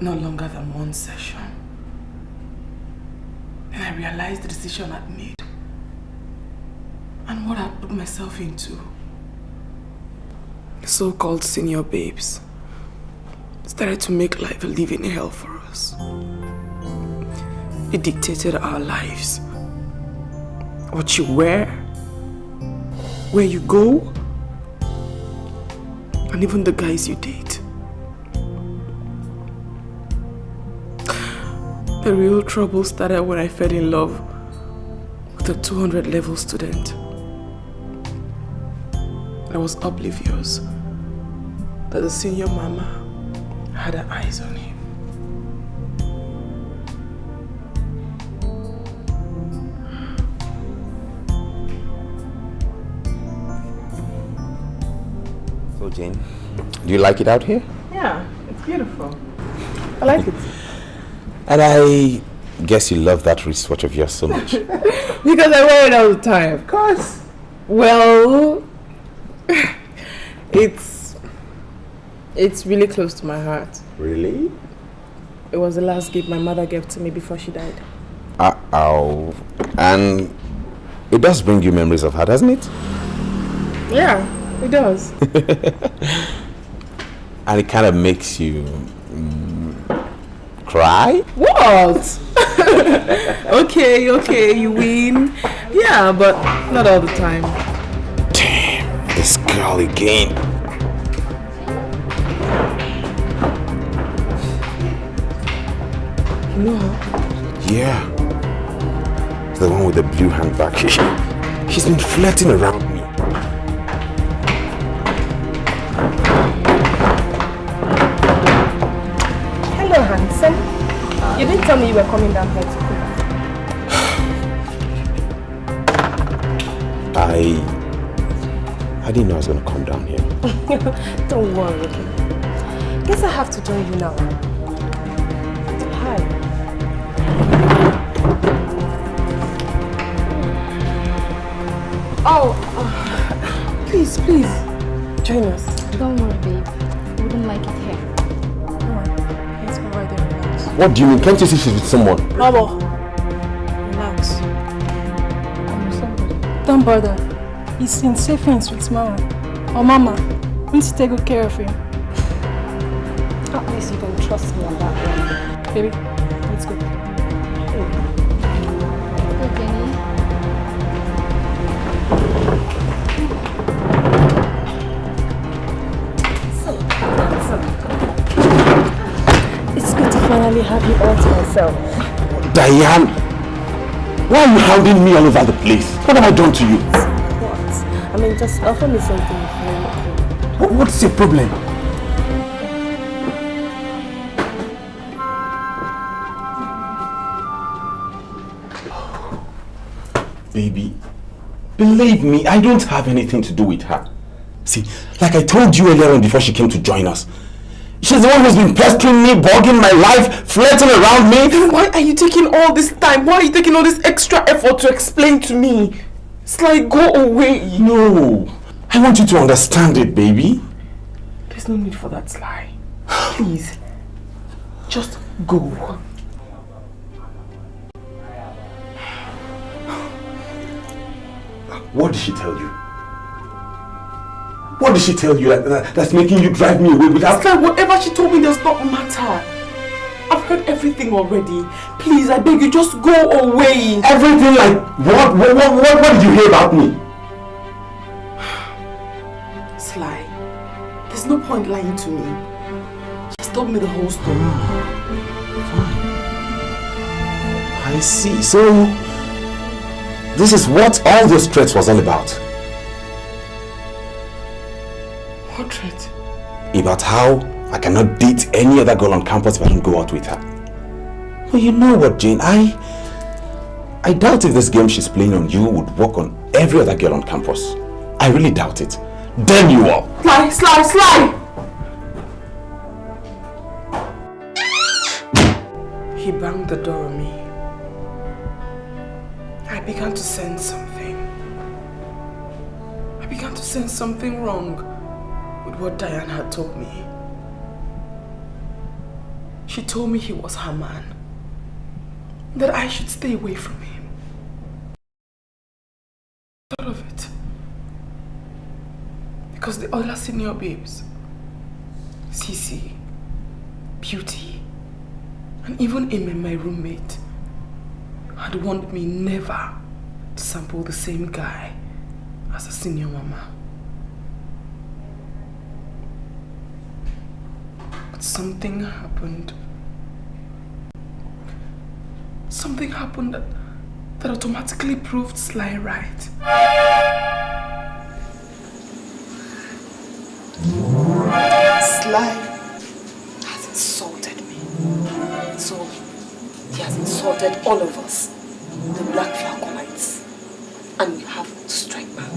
no longer than one session. Then I realized the decision I'd made and what I'd put myself into. The so-called senior babes started to make life a living hell for us. It dictated our lives. What you wear, where you go, and even the guys you date. The real trouble started when I fell in love with a 200 level student. I was oblivious that the senior mama had her eyes on him. So Jane, do you like it out here? Yeah, it's beautiful. I like it. And I guess you love that wristwatch of yours so much. Because I wear it all the time. Of course. Well, it's really close to my heart. Really? It was the last gift my mother gave to me before she died. Uh-oh. And it does bring you memories of her, doesn't it? Yeah, it does. And it kind of makes you cry? What? Okay, you win. Yeah, but not all the time. Damn, this girl again. You know her? Yeah. The one with the blue handbag. She's been flirting around me. Hello, handsome. You didn't tell me you were coming down here to cook. I didn't know I was going to come down here. Don't worry. Guess I have to join you now. Hi. Please, join us. Don't worry, babe. We wouldn't like it here. Come on, let's go right there and relax. What do you mean? Can't you see she's with someone? Babo, relax. Don't bother. He's in safe hands with Mama. Or Mama, we need to take good care of him. At least you can trust me on that one. Baby, let's go. It's good to finally have you all to myself. Diane! Why are you hounding me all over the place? What have I done to you? What? I mean, just offer me something if you're okay. What's your problem? Baby, believe me, I don't have anything to do with her. See, like I told you earlier on before she came to join us, she's the one who's been pestering me, bugging my life, flirting around me. Then why are you taking all this time? Why are you taking all this extra effort to explain to me? It's like, go away. No, I want you to understand it, baby. There's no need for that, Sly. Please, just go. What did she tell you? What did she tell you that's making you drive me away without... Sly, whatever she told me does not matter. I've heard everything already. Please, I beg you, just go away. Everything like what? What did you hear about me? Sly, there's no point lying to me. Just told me the whole story. Fine. I see. So, this is what all those threats was all about. What threat? About how I cannot date any other girl on campus if I don't go out with her. Well, you know what, Jane? I doubt if this game she's playing on you would work on every other girl on campus. I really doubt it. Damn you all! Sly! He banged the door on me. I began to sense something. I began to sense something wrong with what Diane had told me. She She told me he was her man. That I should stay away from him. Thought of it. Because the other senior babes, Sisi, Beauty, and even Ime, my roommate, had warned me never to sample the same guy as a senior mama. But something happened. Something happened that automatically proved Sly right. Sly has insulted me. So he has insulted all of us, the Black Falconites. And we have to strike back.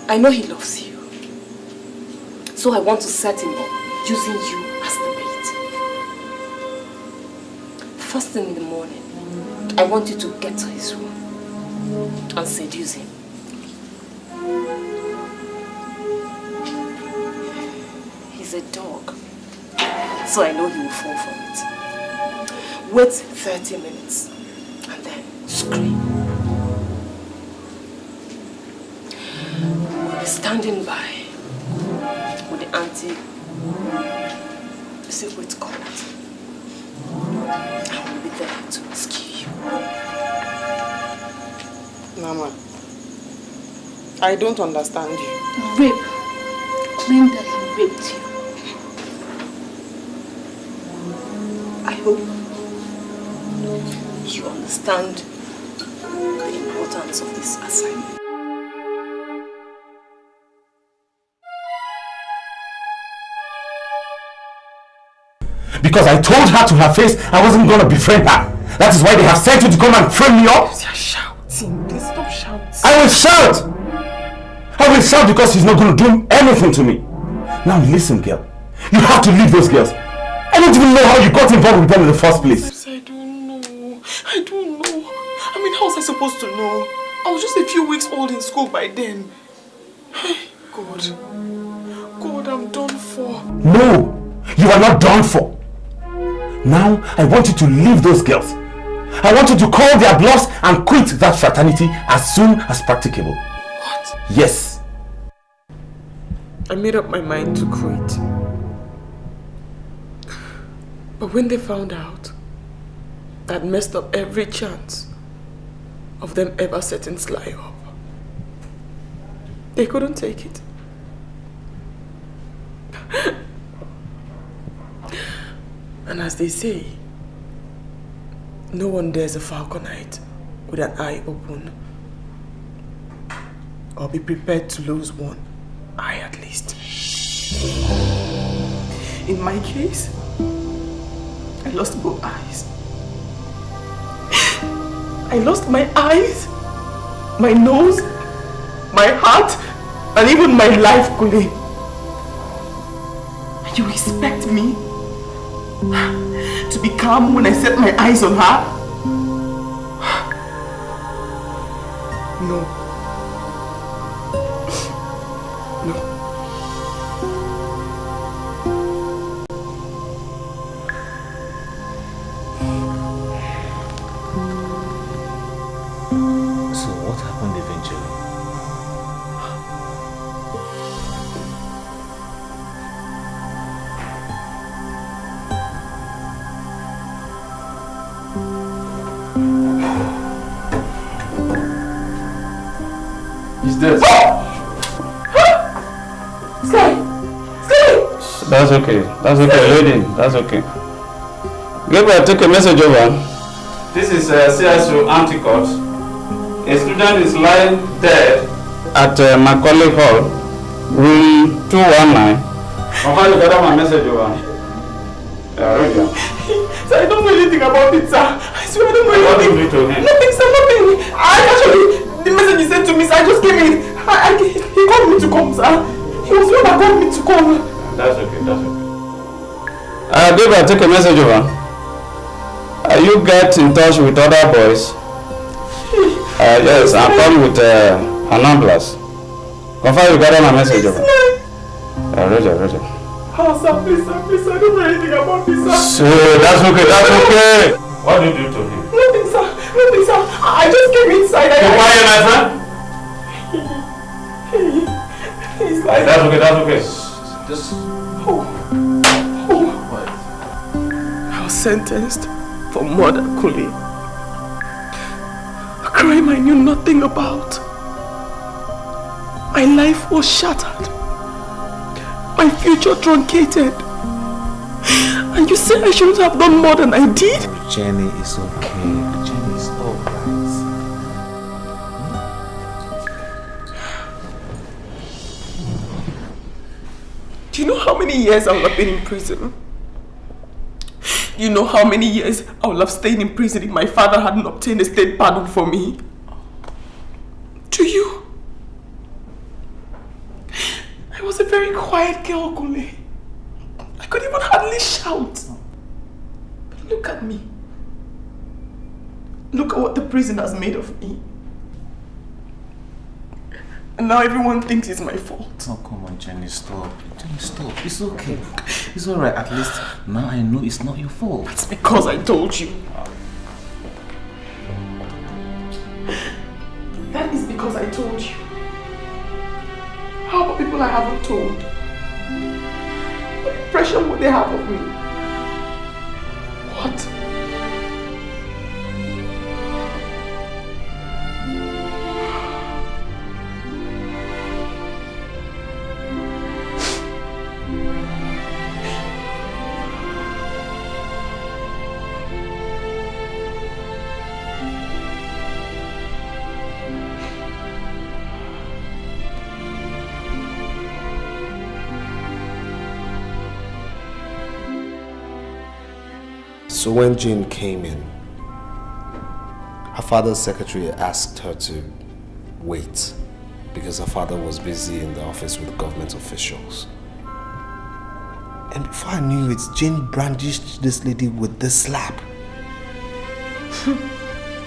I know he loves you. So I want to set him up, using you as the bait. First thing in the morning, I want you to get to his room and seduce him. He's a dog, so I know he will fall for it. Wait 30 minutes and then scream. We'll be standing by with the secret code. I will be there to rescue you. Mama, I don't understand you. Rape. Claim that he raped you. I hope you understand the importance of this assignment. Because I told her to her face I wasn't going to befriend her. That is why they have sent you to come and frame me up. You're shouting. Please stop shouting. I will shout! I will shout because he's not going to do anything to me. Now listen, girl. You have to leave those girls. I don't even know how you got involved with them in the first place. I don't know. I don't know. I mean, how was I supposed to know? I was just a few weeks old in school by then. God. God, I'm done for. No, you are not done for. Now, I want you to leave those girls. I want you to call their bluffs and quit that fraternity as soon as practicable. What? Yes. I made up my mind to quit. But when they found out, that messed up every chance of them ever setting Sly up. They couldn't take it. And as they say, no one dares a falconite with an eye open. Or be prepared to lose one eye at least. In my case, I lost both eyes. I lost my eyes, my nose, my heart, and even my life, Kule. You expect me to be calm when I set my eyes on her? No. No. So what happened eventually? He's dead. That's okay. That's okay, lady. That's okay. Gabriel, take a message over. This is CSO Anticots. A student is lying dead at Macaulay Hall, room 219. Confirm you got my message over. Read it. Sir, I don't know anything about it, sir. I swear I don't know anything. What did you do to him? Nothing, sir, nothing. The message he sent to me, sir, I just came in. He called me to come, sir. He was the one that called me to come. That's okay, that's okay. Gabriel, take a message over. You get in touch with other boys. Yes, I'm calling with her numbers. Confirm you got my message over. I read it. Oh, sir, please, I don't know anything about this, sir. So, that's okay. What did you do to him? Nothing, sir. I just came inside. Keep quiet, my friend. He's like... That's okay. Just... I was sentenced for murder, Kule. A crime I knew nothing about. My life was shattered. My future truncated. And you said I shouldn't have done more than I did? Jenny is okay. Jenny is alright. Do you know how many years I would have been in prison? Do you know how many years I would have stayed in prison if my father hadn't obtained a state pardon for me? Do you? I was a very quiet girl, Kule. I could even hardly shout. But look at me. Look at what the prison has made of me. And now everyone thinks it's my fault. Oh, come on, Jenny, stop. Jenny, stop. It's okay. It's alright. At least now I know it's not your fault. It's because I told you. That is because I told you. How about people I haven't told? What impression would they have of me? What? So when Jane came in, her father's secretary asked her to wait because her father was busy in the office with government officials. And before I knew it, Jane brandished this lady with this slap.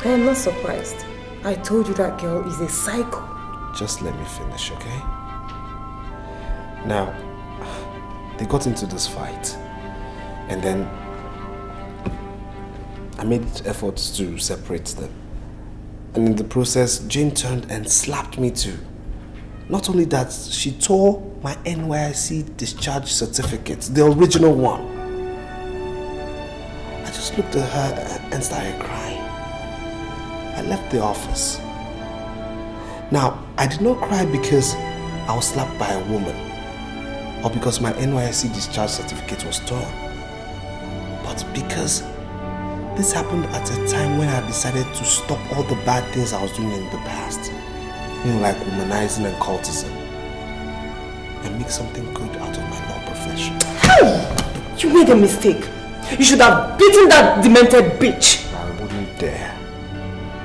I am not surprised. I told you that girl is a psycho. Just let me finish, okay? Now, they got into this fight. And then I made efforts to separate them. And in the process, Jane turned and slapped me too. Not only that, she tore my NYSC discharge certificate, the original one. I just looked at her and started crying. I left the office. Now, I did not cry because I was slapped by a woman or because my NYSC discharge certificate was torn, but because this happened at a time when I decided to stop all the bad things I was doing in the past. You know, like womanizing and cultism. And make something good out of my law profession. Hey! You made a mistake. You should have beaten that demented bitch. I wouldn't dare.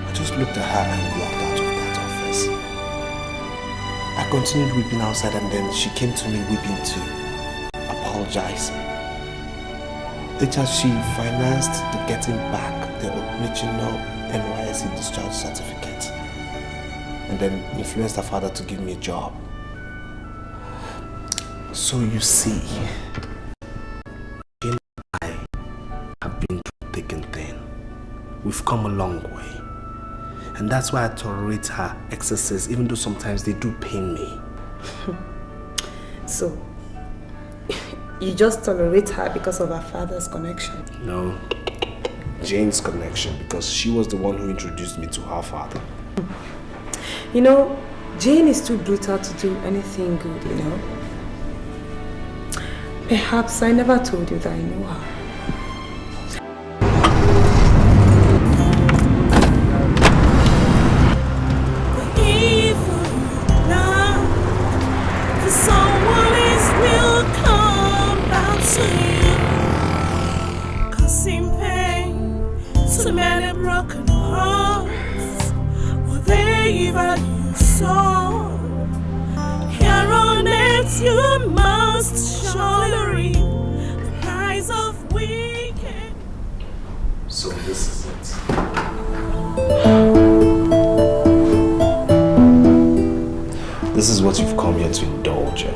I just looked at her and walked out of that office. I continued weeping outside and then she came to me weeping too, apologizing. She financed the getting back the original NYSC discharge certificate and then influenced her father to give me a job. So you see, Jane and I have been through thick and thin. We've come a long way. And that's why I tolerate her excesses, even though sometimes they do pain me. So, you just tolerate her because of her father's connection? No, Jane's connection, because she was the one who introduced me to her father. You know, Jane is too brutal to do anything good, you know. Perhaps I never told you that I know her. You must surely reap the price of wicked. So this is it. This is what you've come here to indulge in.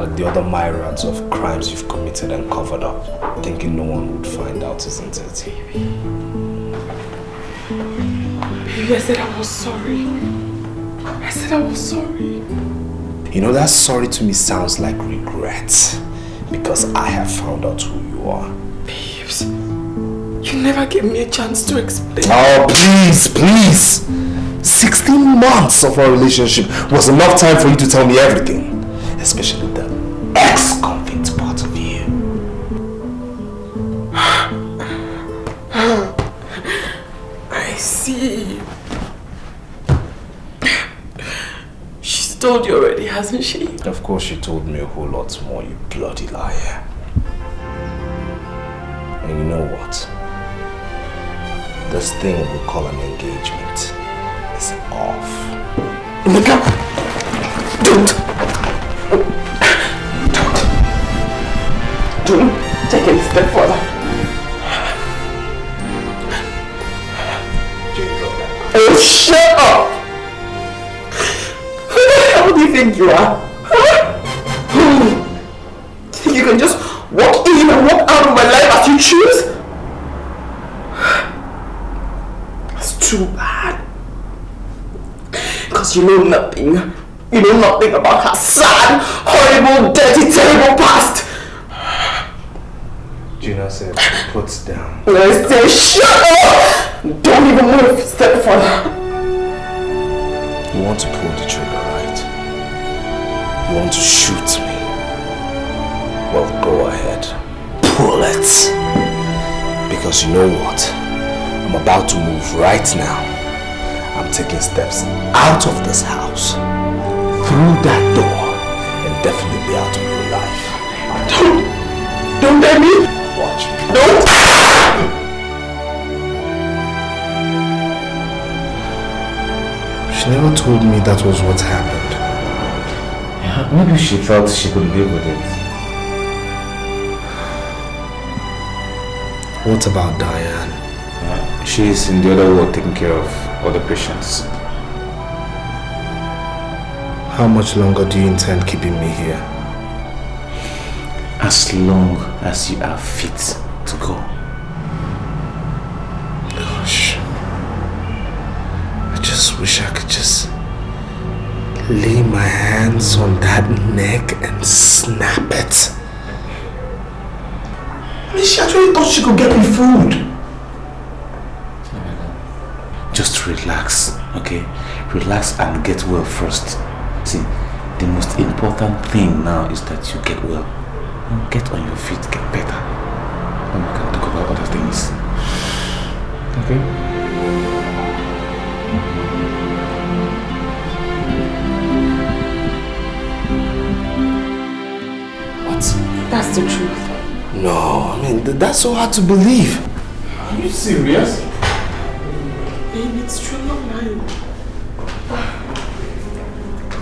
like the other myriads of crimes you've committed and covered up, thinking no one would find out, isn't it? Baby, I said I was sorry. I said I was sorry. You know, that sorry to me sounds like regret, because I have found out who you are. Babes, you never gave me a chance to explain. Oh, please, please. 16 months of our relationship was enough time for you to tell me everything, especially the ex-convict part of you. I see. She's told you already, hasn't she? Of course she told me a whole lot more, you bloody liar. And you know what? This thing we call an engagement is off. Emeka! Don't take it a step further. Oh, shut up! Who the hell do you think you are? You think you can just walk in and walk out of my life as you choose? That's too bad. Because you know nothing. You know nothing about her sad, horrible, dirty, terrible past. Gina said, put down. I say, shut up! Don't even move a step further. You want to pull the trigger, right? You want to shoot me? Well, go ahead. Pull it. Because you know what? I'm about to move right now. I'm taking steps out of this house, through that door, and definitely out of your life. Don't let me. Watch me. Don't. She never told me that was what happened. Yeah, maybe she thought she could live with it. What about Diane? Yeah, she's in the other ward taking care of other patients. How much longer do you intend keeping me here? As long as you are fit to go. Gosh. I just wish I could just lay my hands on that neck and snap it. I mean, she actually thought she could get me food. Just relax, okay? Relax and get well first. See, the most important thing now is that you get well. Get on your feet, get better. And we can talk about other things. Okay? What? That's the truth. No, I mean, that's so hard to believe. Are you serious? Babe, it's true, not lying.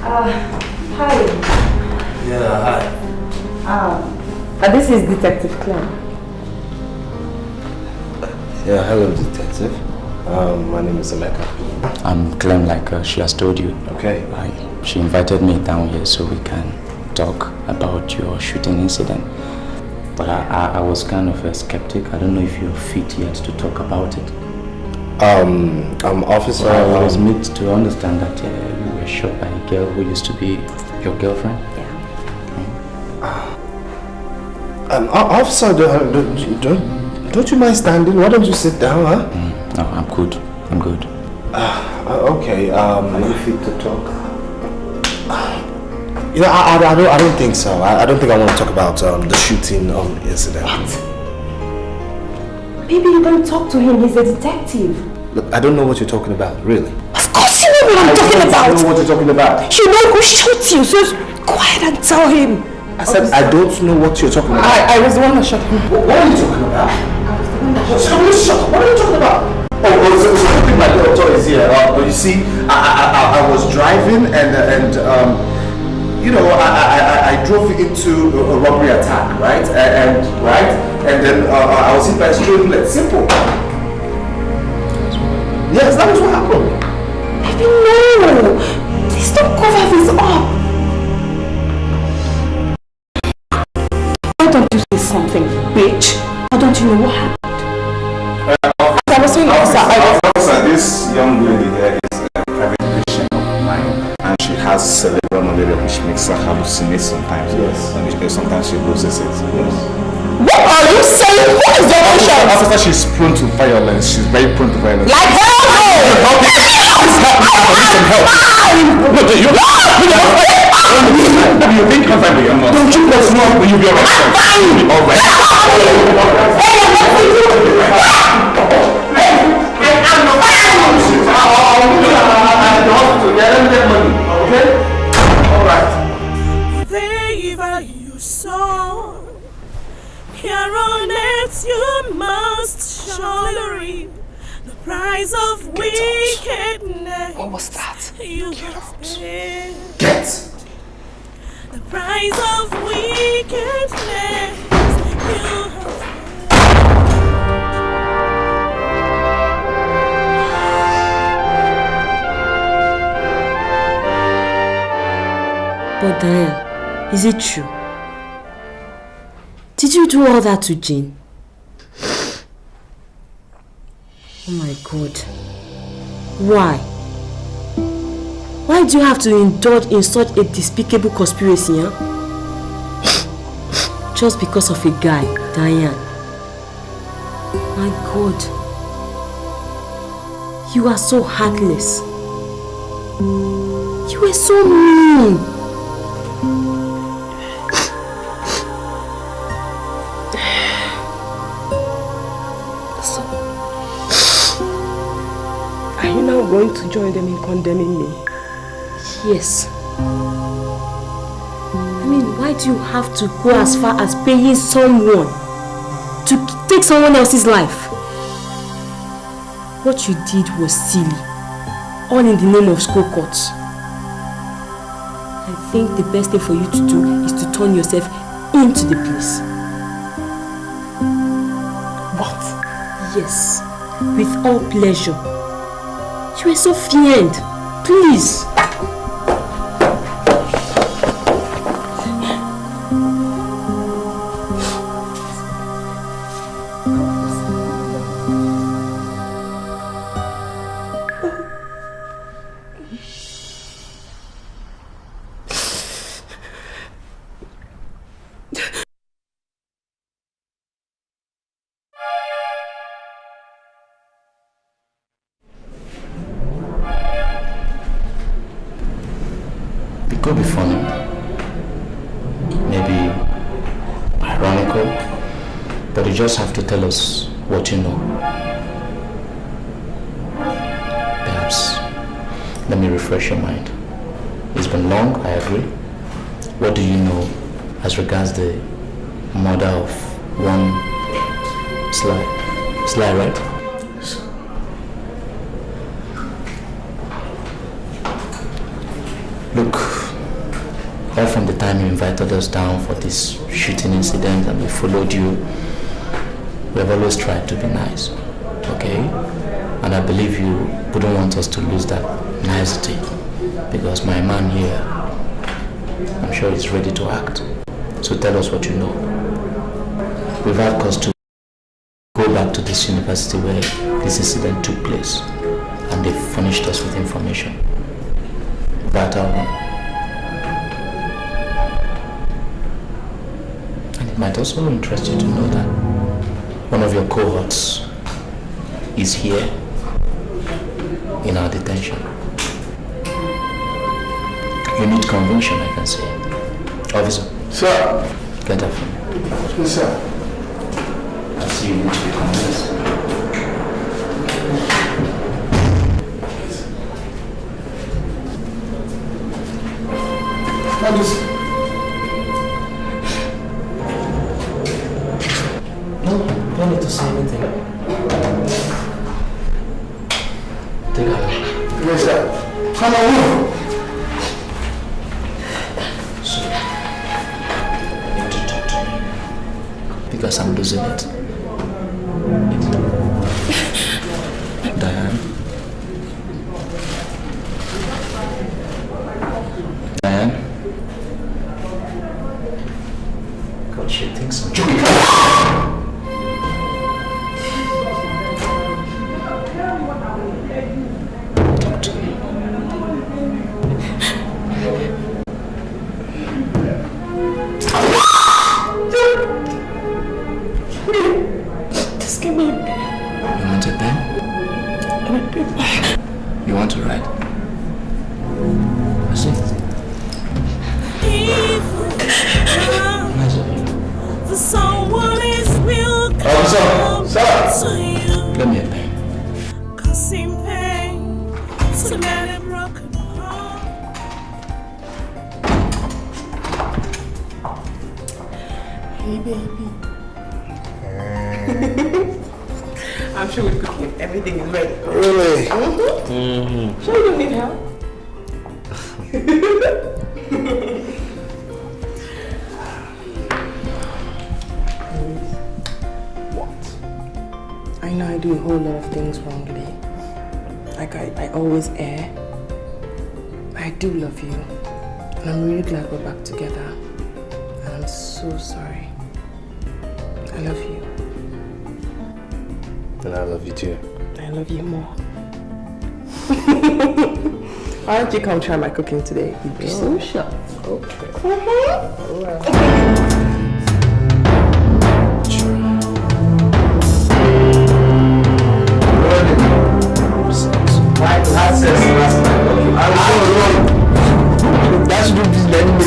Hi. Yeah, hi. This is Detective Clem. Yeah, hello, detective. My name is Emeka. I'm Clem, like she has told you. Okay. She invited me down here so we can talk about your shooting incident. But I was kind of a skeptic. I don't know if you're fit yet to talk about it. Officer. Well, I was made to understand that you were shot by a girl who used to be your girlfriend. Yeah. Officer, don't you mind standing? Why don't you sit down, huh? No, I'm good. I'm good. Okay. Are you fit to talk? You know, I don't think so. I don't think I want to talk about the shooting incident. What? Baby, you don't talk to him. He's a detective. Look, I don't know what you're talking about, really. Of course you know what I'm talking about. I don't know what you're talking about. You know who shot you, so quiet and tell him. I said I don't know what you're talking about. I was the one that shot him. What are you talking about? I was the one that What are you talking about? So my daughter is here. But you see, I was driving and you know, I drove into a robbery attack, right? And then I was hit by a stray bullet. Simple. Yes, that was what happened. Baby, no! Please don't cover this up. malaria which makes her hallucinate sometimes. Yes. And sometimes she loses it. Yes. What are you saying? What is your emotion? Officer, she's prone to violence. She's very prone to violence. Like hell no! Please help me. I need some help. No, do you? You think I'm fine with your mom? Don't you know? Will you be alright? Will you be alright? Whatever you saw, here on earth you must surely reap the price of wickedness. What was that? You have paid Get! the price of wickedness. You have But Diane, is it true? Did you do all that to Jane? Oh my God. Why? Why do you have to indulge in such a despicable conspiracy, huh? Just because of a guy, Diane. My God. You are so heartless. You were so mean. Are you now going to join them in condemning me? Yes. I mean, why do you have to go as far as paying someone to take someone else's life? What you did was silly. All in the name of school courts. I think the best thing for you to do is to turn yourself into the police. What? Yes, with all pleasure. You are so fiend. Please. It could be funny, maybe ironical, but you just have to tell us what you know. Perhaps, let me refresh your mind. It's been long, I agree. What do you know as regards the murder of one Sly? Sly, right? Look, right from the time you invited us down for this shooting incident and we followed you, we have always tried to be nice, okay? And I believe you wouldn't want us to lose that nicety because my man here, I'm sure he's ready to act. So tell us what you know. We've had cause to go back to this university where this incident took place and they furnished us with information. Vital one. And it might also interest you to know that one of your cohorts is here in our detention. You need conviction, I can say. Officer. Sir. Get up from me. Yes, sir. I see you need to be convinced. No, you don't need to say anything. Take her. Yes, sir. Come on. So, you need to talk to me. Because I'm losing it. Diane? Diane? God, she thinks so. Talk to me. Let me help you. Causing pain to many broken hearts. Hey, baby. I'm sure we're cooking. Everything is ready. Really? Sure you don't need help? What? I know I do a whole lot of things wrongly. Like I always err. I do love you. And I'm really glad we're back together. And I'm so sorry. I love you. And I love you too. I love you more. Why don't you come try my cooking today? You'd be so shocked. Okay. That should be letting me